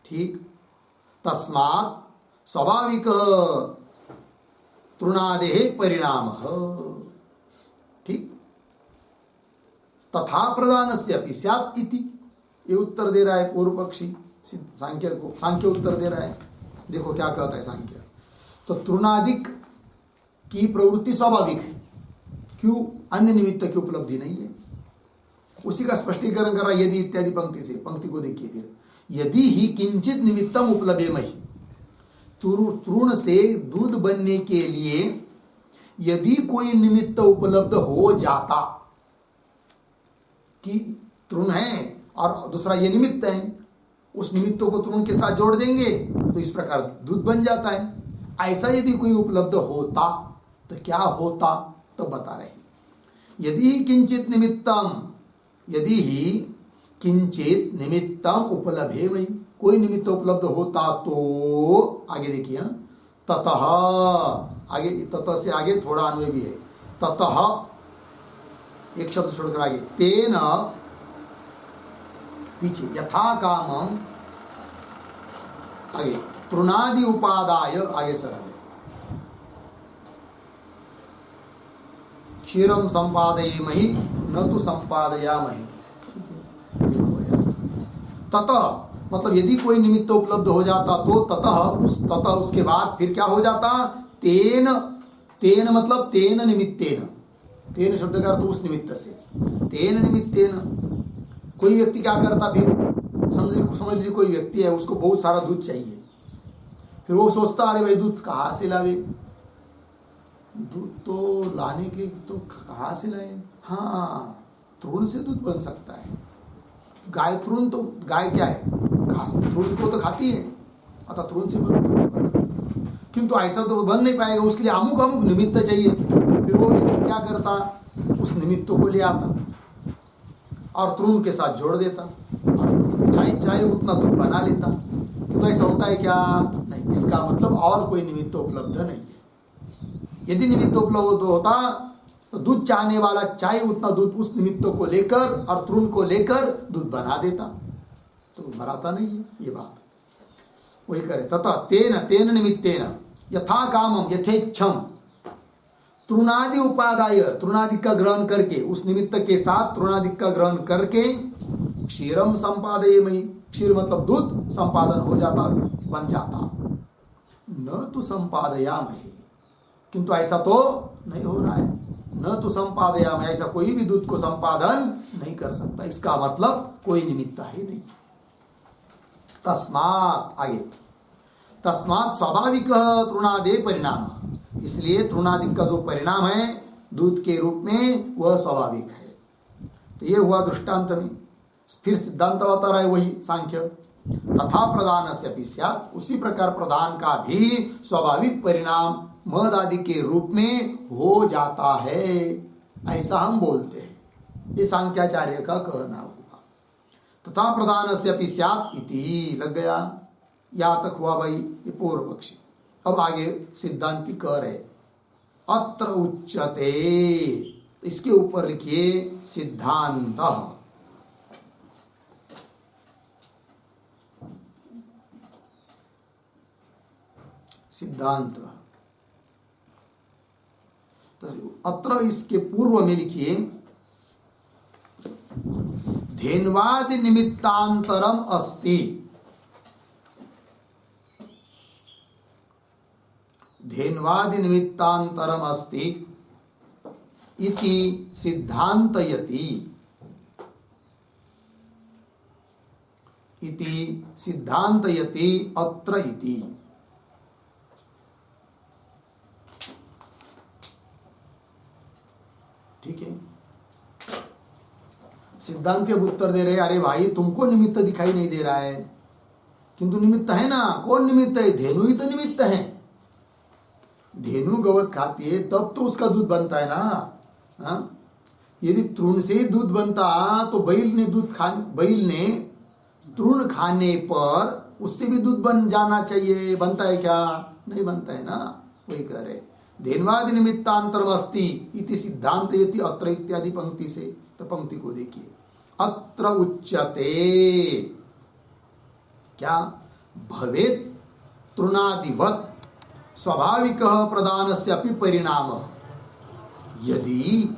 ठीक, तस्मात् स्वाभाविक तृणादेः परिणामः। ठीक, तथा प्रधानस्य अपि स्यात् इति, ये उत्तर दे रहा है पूर्व पक्षी सांख्य को। सांख्य उत्तर दे रहा है, देखो क्या कहता है सांख्य। तो तृणादिक की प्रवृत्ति स्वाभाविक है, क्यों? अन्य निमित्त की उपलब्धि नहीं है। उसी का स्पष्टीकरण कर रहा है यदि इत्यादि पंक्ति से। पंक्ति को देखिए फिर, यदि ही किंचित निमित्तम उपलब्धे महि, तृण से दूध बनने के लिए यदि कोई निमित्त उपलब्ध हो जाता, कि तृण है और दूसरा ये निमित्त है, उस निमित्तों को तृण के साथ जोड़ देंगे तो इस प्रकार दूध बन जाता है। ऐसा यदि कोई उपलब्ध होता तो क्या होता, तो बता रहे, यदि ही किंचित निमित्तम उपलब्धे वही, कोई निमित्त उपलब्ध होता तो आगे देखिए, ततः, आगे ततः से आगे थोड़ा अन्वय भी है, ततः एक शब्द छोड़कर आगे, तेन पीछे यथा कामम, आगे तृणादि उपादाय, आगे सर आगे, क्षीरम संपादयेमहि न तो संपादयामहि। ततः मतलब यदि कोई निमित्त उपलब्ध हो जाता तो ततः उसके बाद फिर क्या हो जाता, तेन मतलब तेन निमित्तेन, तेन शब्द का अर्थ उस निमित्त से, तेन निमित्तेन कोई व्यक्ति क्या करता, फिर समझ लीजिए कोई व्यक्ति है, उसको बहुत सारा दूध चाहिए, फिर वो सोचता अरे भाई दूध कहाँ से लावे, दूध तो लाने के तो कहाँ से लाए, हाँ तृण से दूध बन सकता है, गाय तृण, तो गाय क्या है, घास तृण को तो खाती है, अतः तृण से बन, किंतु ऐसा तो बन नहीं पाएगा, उसके लिए अमुक अमुक निमित्त चाहिए, फिर वो व्यक्ति क्या करता, उस निमित्तों को ले आता और तृण के साथ जोड़ देता और चाहे उतना दूध बना लेता। तो ऐसा होता है क्या, नहीं, इसका मतलब और कोई निमित्त उपलब्ध नहीं है। यदि निमित्त उपलब्ध होता तो दूध चाहने वाला चाहे उतना दूध उस निमित्तों को लेकर और तृण को लेकर दूध बना देता, तो बनाता नहीं है, ये बात वही करे। तथा तेन निमित्तेन यथा कामम यथेच्छम तृणादि उपादाय, तृणादि का ग्रहण करके, उस निमित्त के साथ तृणादि का ग्रहण करके, क्षीरम संपादयेमहि, क्षीर मतलब दूध संपादन हो जाता, बन जाता, न तो संपादयामहि, किंतु ऐसा तो नहीं हो रहा है, न तो संपादयामहि, ऐसा कोई भी दूध को संपादन नहीं कर सकता, इसका मतलब कोई निमित्त ही नहीं। तस्मात्, आगे तस्मात् स्वाभाविक तृणादे परिणाम, इसलिए तृणादि का जो परिणाम है दूध के रूप में वह स्वाभाविक है। तो ये हुआ दृष्टांत में, फिर सिद्धांत बता रहा है वही सांख्य, तथा प्रधानस्य अपि स्यात्, उसी प्रकार प्रधान का भी स्वाभाविक परिणाम मद आदि के रूप में हो जाता है, ऐसा हम बोलते हैं, ये सांख्याचार्य का कहना हुआ। तथा प्रधानस्य अपि स्यात् इति लग गया, यहाँ तक हुआ भाई ये पूर्व पक्षी। अब आगे सिद्धांति कह रहे, अत्र उच्यते, इसके ऊपर लिखिए सिद्धांत। सिद्धांत, तो अत्र इसके पूर्व में लिखिए धेन्वादि निमित्तांतरम अस्ति, धेन्वादि निमित्तांतरम अस्ति इति सिद्धांतयति, इति सिद्धांतयति अत्र इति। ठीक है, सिद्धांत के उत्तर दे रहे, अरे भाई तुमको निमित्त दिखाई नहीं दे रहा है, किंतु निमित्त है ना, कौन निमित्त है, धेनु ही तो निमित्त है। धेनु गवत खाती है तब तो उसका दूध बनता है ना, हाँ? यदि तृण से ही दूध बनता तो बैल ने तृण खाने पर उससे भी दूध बन जाना चाहिए, बनता है क्या, नहीं बनता है ना, वही कह रहे धेन्वादि निमित्तांतरमस्ति इति सिद्धांत यति अत्र इत्यादि पंक्ति से, तो पंक्ति को देखिए, अत्र उच्यते क्या, भवेत् तृणादिवत् स्वाभाविक प्रदानस्य अपि परिणाम, यदि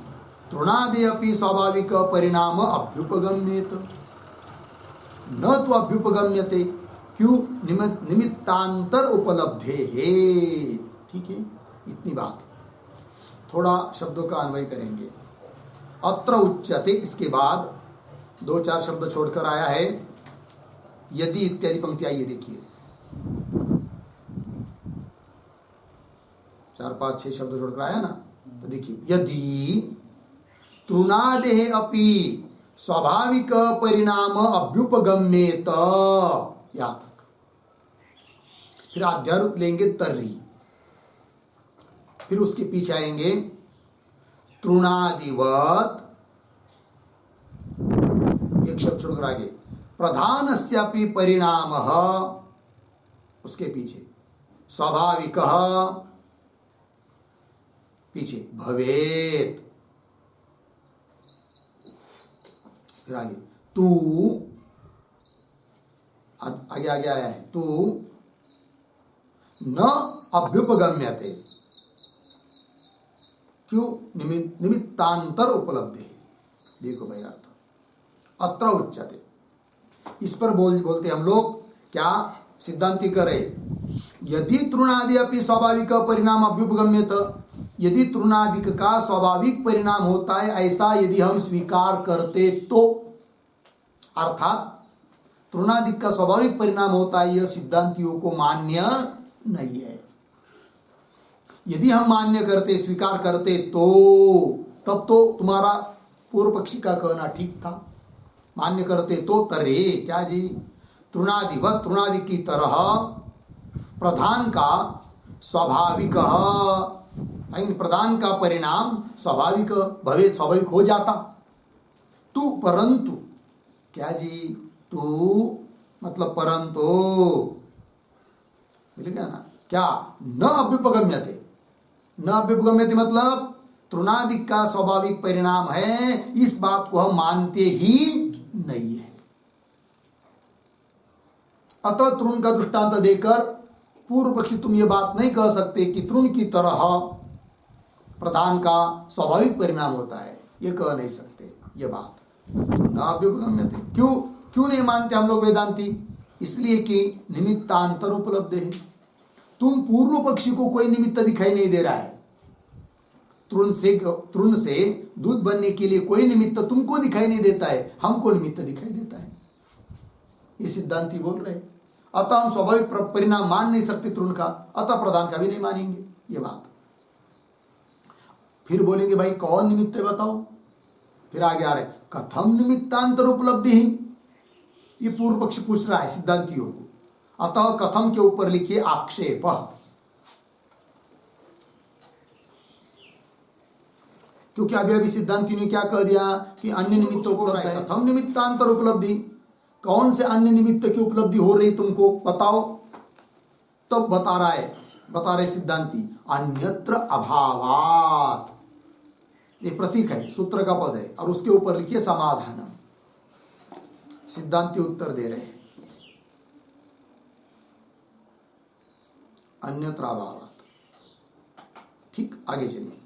तृणादि अपि स्वाभाविक परिणाम अभ्युपगम्येत, न तो अभ्युपगम्यते, क्यों, निमित्तांतर उपलब्धे है। ठीक है, इतनी बात, थोड़ा शब्दों का अन्वय करेंगे। अत्र उच्यते, इसके बाद 2-4 शब्द छोड़कर आया है यदि इत्यादि पंक्ति आई है, देखिए 4-5-6 शब्द छोड़कर आया ना, तो देखिए, यदि तृणादेः अपि स्वाभाविक परिणाम अभ्युपगम्येत, यहां तक। फिर अध्यारोप लेंगे तर्री, फिर उसके पीछे आएंगे तृणादिवत, एक शब्द छोड़कर आगे प्रधानस्यापि परिणामः, उसके पीछे स्वाभाविक, पीछे भवेत, फिर आगे तू, आगे आगे आया है तू न अभ्युपगम्यते, क्यों? निमित्तांतर उपलब्धि। देखो भाई अर्थ अत्र उच्यते, इस पर बोलते हम लोग क्या सिद्धांति करे, यदि तृणादि अपनी स्वाभाविक परिणाम अभ्युपगम्यत, यदि तृणादिक का स्वाभाविक परिणाम होता है ऐसा यदि हम स्वीकार करते तो, अर्थात तृणादिक का स्वाभाविक परिणाम होता है यह सिद्धांतियों को मान्य नहीं है। यदि हम मान्य करते, स्वीकार करते तो तब तो तुम्हारा पूर्व पक्षी का कहना ठीक था। मान्य करते तो तरे क्या जी, तृणादिवत, तृणादि की तरह प्रधान का स्वाभाविक, प्रधान का परिणाम स्वाभाविक भवे, स्वाभाविक हो जाता। तू परंतु क्या जी, तू मतलब परंतु, मिल गया ना, क्या न अभ्युपगम्यते, न अभ्युपगम्यते मतलब तृणादिक का स्वाभाविक परिणाम है, इस बात को हम मानते ही नहीं है। अतः तृण का दृष्टांत देकर पूर्व पक्षी तुम ये बात नहीं कह सकते कि तृण की तरह प्रधान का स्वाभाविक परिणाम होता है, ये कह नहीं सकते ये बात। न अभ्युपगम्यते, क्यों नहीं मानते हम लोग वेदांती? इसलिए कि निमित्तांतर उपलब्ध है। तुम पूर्व पक्षी को कोई निमित्त दिखाई नहीं दे रहा है, तृण से दूध बनने के लिए कोई निमित्त तुमको दिखाई नहीं देता है, हमको निमित्त दिखाई देता है, ये सिद्धांती बोल रहे। अतः हम स्वाभाविक परिणाम मान नहीं सकते तृण का, अतः प्रधान का भी नहीं मानेंगे ये बात। फिर बोलेंगे भाई कौन निमित्त है बताओ, फिर आगे आ रहे कथम निमित्तांतर उपलब्धि, ये पूर्व पक्ष पूछ रहा है सिद्धांतियों को। अतः कथम के ऊपर लिखिए आक्षेप, क्योंकि अभी अभी सिद्धांति ने क्या कह दिया कि अन्य निमित्तों को है, कथम निमित्तांतर उपलब्धि, कौन से अन्य निमित्त की उपलब्धि हो रही तुमको बताओ। तब बता रहे सिद्धांति अन्यत्र अभावात, ये प्रतीक है, सूत्र का पद है, और उसके ऊपर लिखिए समाधान। सिद्धांति उत्तर दे रहे हैं अन्यत्र अभावात। ठीक, आगे चलिए,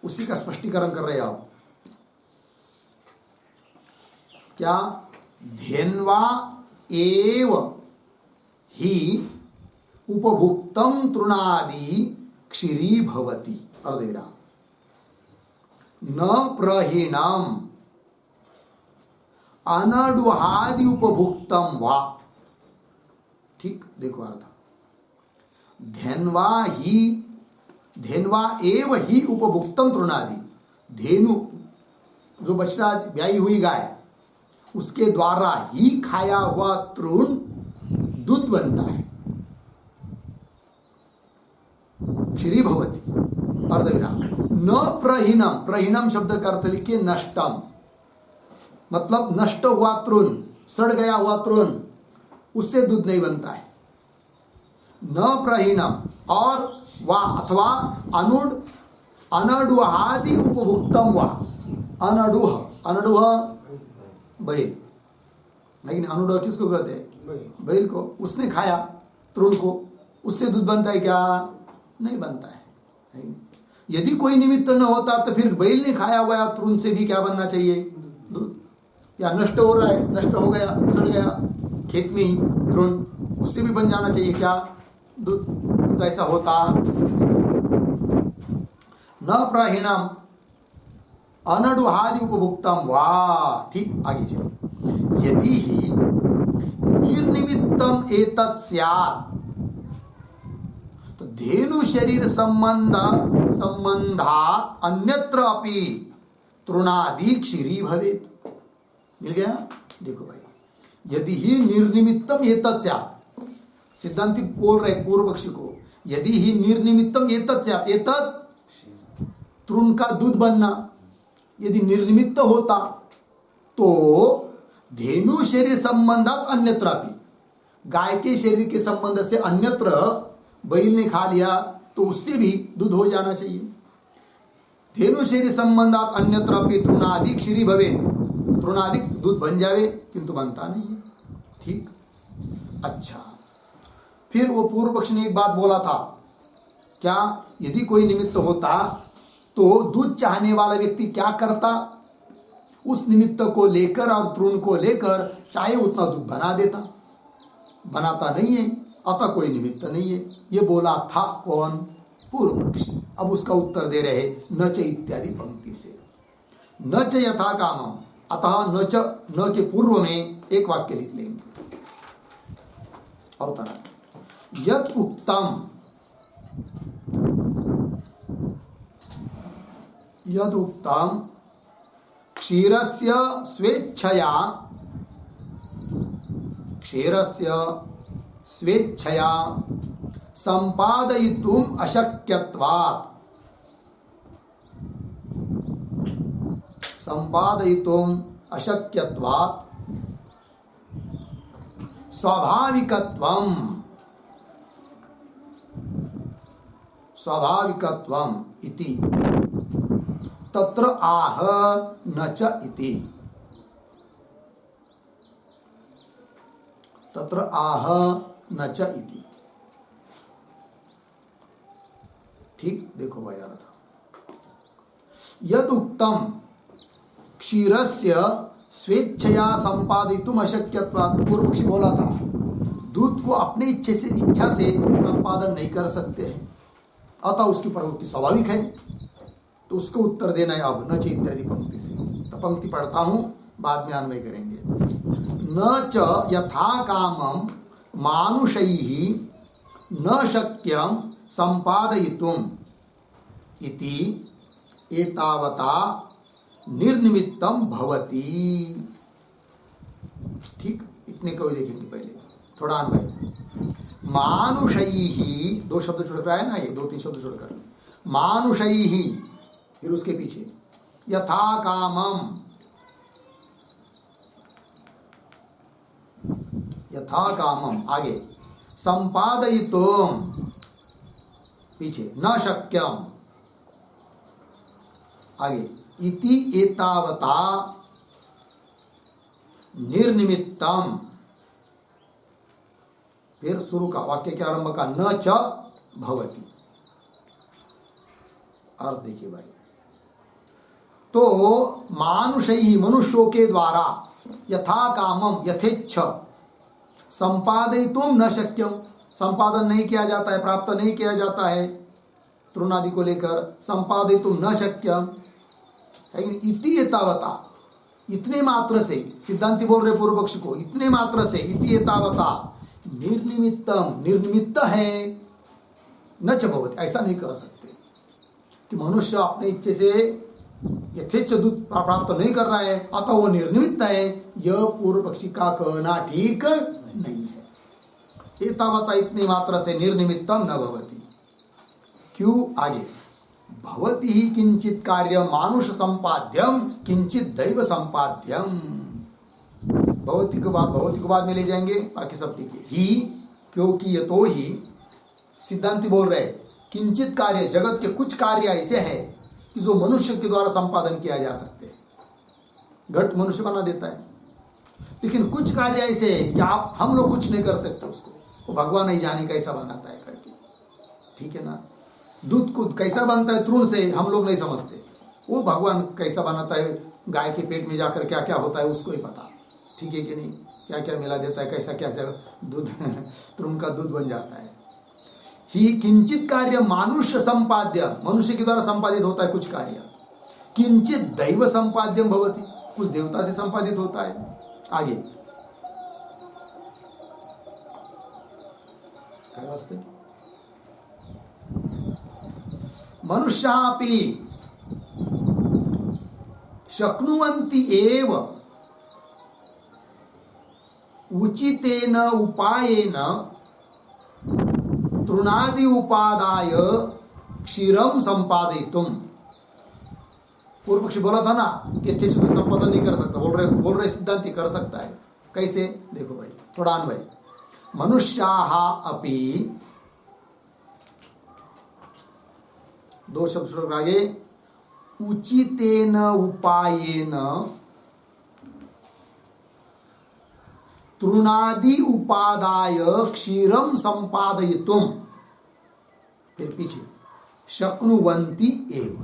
उसी का स्पष्टीकरण कर रहे हैं आप। क्या धेन्वा एव ही उपभुक्तम तृणादि क्षीरी भवति, अर्धविराम, न प्रहीणम अनडुहादि उपभुक्तम वा। ठीक, देखो अर्थ, धेन्वा एव ही उपभुक्तम तृणादि, धेनु जो बछड़ा ब्याई हुई गाय, उसके द्वारा ही खाया हुआ तृण दूध बनता है, क्षीरी भवति, अर्धविराम। न प्रहीणम, प्रहीणम शब्द का अर्थ लिखिए नष्टम, मतलब नष्ट हुआ तृण, सड़ गया हुआ तृण, उससे दूध नहीं बनता है। न प्रहीणम और वा अथवा अनडुहादि उपभुक्तम वा, अनडुह बैल, लेकिन अनडुह किसको कहते हैं? बैल को। उसने खाया तृण को, उससे दूध बनता है क्या? नहीं बनता है। यदि कोई निमित्त न होता तो फिर बैल ने खाया हुआ तृण से भी क्या बनना चाहिए? दूध। या नष्ट हो रहा है, नष्ट हो गया, सड़ गया खेत में ही तृण, उससे भी बन जाना चाहिए क्या? दूध। तो ऐसा होता न प्रहीणम अनडुहादि उपभुक्तम वा। ठीक, आगे चलिए। यदि ही निर्निमित्तम एतत् स्यात्, तो धेनु शरीर संबंधात् अन्यत्र अपि तृणादि क्षीरी भवेत। मिल गया? देखो भाई, यदि ही निर्निमित्तम एतत् स्यात्, सिद्धांति बोल रहे पूर्व पक्षी को, यदि ही निर्निमित्तम एतत् स्यात्, एतत् तृण का दूध बनना यदि निर्निमित्त होता तो धेनु शरीर संबंधात अन्यत्रापि, गाय के शरीर के संबंध से अन्यत्र बैल ने खा लिया तो उससे भी दूध हो जाना चाहिए। धेनु शरीर संबंधात अन्यत्रापि तृणादि क्षीरी भवे, तृणादिक दूध बन जावे, किंतु बनता नहीं है। ठीक, अच्छा, फिर वो पूर्व पक्ष ने एक बात बोला था, क्या? यदि कोई निमित्त होता तो दूध चाहने वाला व्यक्ति क्या करता? उस निमित्त को लेकर और तृण को लेकर चाहे उतना दूध बना देता, बनाता नहीं है, अतः कोई निमित्त नहीं है। ये बोला था कौन? पूर्व पक्षी। अब उसका उत्तर दे रहे न च इत्यादि पंक्ति से। न च यथा कामम, अतः न च, न के पूर्व में एक वाक्य लिख लेंगे। अवतरण, यत् उक्तम, यद उक्तम क्षीरस्य स्वेच्छया, क्षीरस्य स्वेच्छया संपादयितुम अशक्यत्वात्, संपादयितुम अशक्यत्वात् स्वाभाविकत्वम, स्वाभाविकत्वम इति तत्र आह न च इति, तत्र आह न च इति। ठीक, देखो भाई अर्थ, यद उक्तम क्षीरस्य स्वेच्छया संपादितुम अशक्यत्वात्, पूर्व पक्षी बोला था दूध को अपने इच्छा से संपादन नहीं कर सकते हैं, अतः उसकी प्रवृत्ति स्वाभाविक है। तो उसको उत्तर देना है अब न च इत्यादि पंक्ति से। तो पंक्ति पढ़ता हूं, बाद में अन्वय करेंगे। न च यथा कामम मानुषैः न शक्यम संपादयितुम इति एतावता निर्निमित्तम भवति। ठीक, इतने को देखेंगे पहले, थोड़ा अन्वय। मानुषैः, दो शब्द छोड़कर आए ना, ये दो तीन शब्द छोड़कर, मानुषैः, फिर उसके पीछे यथा कामम, यथा कामम आगे, संपादयितुम पीछे, न शक्यम आगे, इति एतावता निर्निमित्तम, फिर शुरू का वाक्य के आरंभ का न च भवति। अर्थ देखिए भाई, तो मानुषैः, मनुष्यों के द्वारा, यथा कामम यथेच्छ संपादयितुम न शक्यम, संपादन नहीं किया जाता है, प्राप्त नहीं किया जाता है तृणादि को लेकर, संपादितुम न शक्यम, लेकिन इति एतावता, इतने मात्र से, सिद्धांति बोल रहे पूर्व पक्ष को, इतने मात्र से, इति एतावता निर्निमित्तम, निर्निमित्त है, न च भवति, ऐसा नहीं कह सकते कि मनुष्य अपने इच्छे से यथेच्छ दूध प्राप्त नहीं कर रहा है अतः वो निर्निमित्त है, यह पूर्व पक्षी का कहना ठीक नहीं है। एतावता, इतने मात्र से, निर्निमित्तम न भवति। क्यों? आगे, भवति ही किंचित कार्य मानुष संपाद्यम किंचित दैव संपाद्यम। भवति को बाद में ले जाएंगे, बाकी सब ठीक है। ही, क्योंकि ये तो ही, सिद्धांति बोल रहे किंचित कार्य, जगत के कुछ कार्य ऐसे हैं कि जो मनुष्य के द्वारा संपादन किया जा सकते हैं। घट मनुष्य बना देता है, लेकिन कुछ कार्य ऐसे हैं कि आप, हम लोग कुछ नहीं कर सकते उसको, वो भगवान ही जाने कैसा बनाता है करके। ठीक है ना? दूध को कैसा बनता है तृण से, हम लोग नहीं समझते, वो भगवान कैसा बनाता है, गाय के पेट में जाकर क्या क्या होता है उसको ही पता। ठीक है कि नहीं? क्या क्या मिला देता है, कैसा कैसा दूध तृण का दूध बन जाता है। ही किंचित कार्य मानुष्य संपाद्य, मनुष्य के द्वारा संपादित होता है कुछ कार्य, किंचित दैव संपाद्यम भवति, कुछ देवता से संपादित होता है। आगे क्या वास्ते, मनुष्यापि शक्नुवन्ति एव उचितेन उपायेन तृणादि उपादाय क्षीरम संपादयितुम। पूर्व पक्षी बोला था ना कि अच्छे से संपादन नहीं कर सकता, बोल रहे सिद्धांति कर सकता है। कैसे? देखो भाई, थोड़ा अन्वय। मनुष्याः अपि, दो शब्द श्लोक आगे, उचितेन उपायेन तृणादि उपादाय क्षीरम संपादयितुम, फिर पीछे शक्नुवन्ति एव।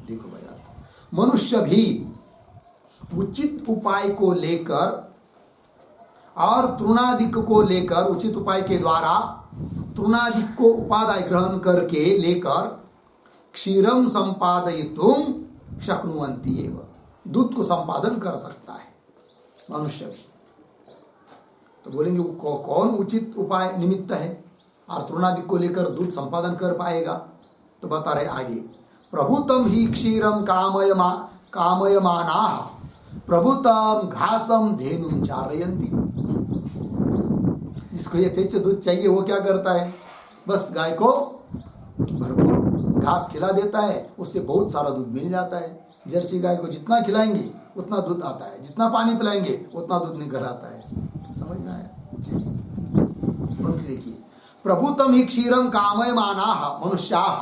देखो भैया, मनुष्य भी उचित उपाय को लेकर और तृणादिक को लेकर, उचित उपाय के द्वारा तृणादिक को उपादाय ग्रहण करके लेकर क्षीरम संपादयितुम शक्नुवन्ति एव, दूध को संपादन कर सकता है मनुष्य भी। तो बोलेंगे कौन उचित उपाय निमित्त है और तृणादिक को लेकर दूध संपादन कर पाएगा? तो बता रहे आगे, प्रभुतम ही क्षीरम कामयमानाः प्रभुतम घासम धेनुम चारयन्ति। जिसको यथेच्छ दूध चाहिए वो क्या करता है? बस गाय को भरपूर घास खिला देता है, उससे बहुत सारा दूध मिल जाता है। जर्सी गाय को जितना खिलाएंगे उतना दूध आता है, जितना पानी पिलाएंगे उतना दूध निकल आता है। समझना है? देखिए, प्रभुतम ही क्षीरम कामयमानाः मनुष्याः,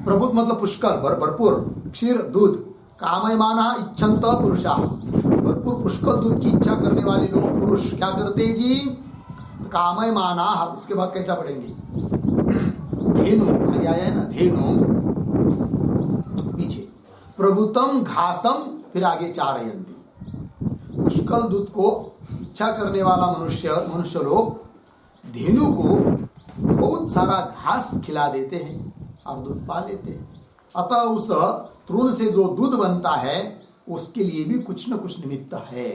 प्रभुत मतलब पुष्कल, भरपूर, क्षीर दूध, कामयमानाः इच्छन्त पुरुषाः, भरपूर पुष्कल दूध की इच्छा करने वाले लोग पुरुष क्या करते हैं जी? कामयमानाः, इसके बाद कैसा पढ़ेंगे? धेनु, आगे आया है ना, धेनु पीछे, प्रभुतम घासम, फिर आगे चारयन्ति। पुष्कल दूध को इच्छा करने वाला मनुष्य लोग धेनु को बहुत सारा घास खिला देते हैं और दूध पा लेते हैं। अतः उस तृण से जो दूध बनता है उसके लिए भी कुछ न कुछ निमित्त है।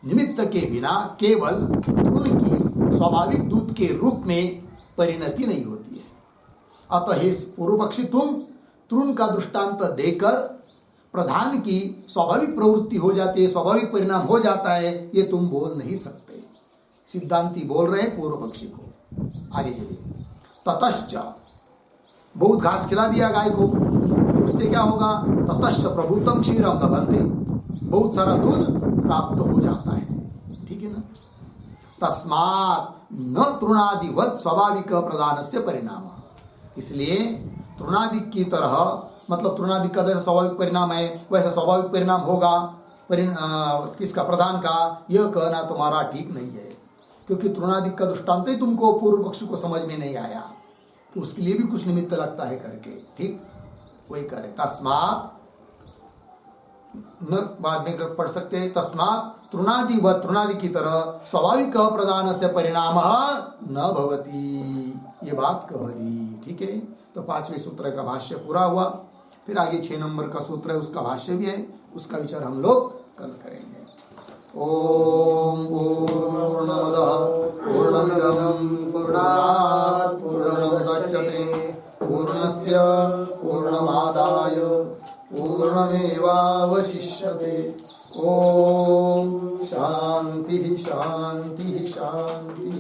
निमित्त के बिना केवल तृण की स्वाभाविक दूध के रूप में परिणति नहीं होती है। अतः हे पूर्व पक्षी, तुम तृण का दृष्टांत देकर प्रधान की स्वाभाविक प्रवृत्ति हो जाती है, स्वाभाविक परिणाम हो जाता है, ये तुम बोल नहीं सकते। सिद्धांती बोल रहे हैं पूर्व पक्षी को। आगे चलिए, ततश्च, बहुत घास खिला दिया गाय को, उससे क्या होगा? ततश्च प्रभुतम क्षीरम लभन्ते, बहुत सारा दूध प्राप्त हो जाता है। ठीक है ना? तस्मात् न तृणादिवत् स्वाभाविक प्रदानस्य परिणाम, इसलिए तृणादिक की तरह, मतलब तृणादिक का जैसा स्वाभाविक परिणाम है वैसा स्वाभाविक परिणाम होगा किसका? प्रधान का। यह कहना तुम्हारा ठीक नहीं है, क्योंकि तृणादिक का दृष्टांत ही तुमको पूर्व पक्ष को समझ में नहीं आया कि उसके लिए भी कुछ निमित्त लगता है करके। ठीक, वही करे। तस्मात् न बाद में पढ़ सकते हैं, तस्मात् तृणादि व तृणादि की तरह स्वाभाविक प्रदान से परिणाम न भवति, ये बात कह दी। ठीक है, तो 5वें सूत्र का भाष्य पूरा हुआ। फिर आगे 6 नंबर का सूत्र है, उसका भाष्य भी है, उसका विचार हम लोग कल करेंगे। ओम पूर्णमदः पूर्णमिदं पूर्णात् पूर्णमुदच्यते पूर्णस्य पूर्णमादाय पूर्णमेवावशिष्यते। ओम शांति शांति शांति।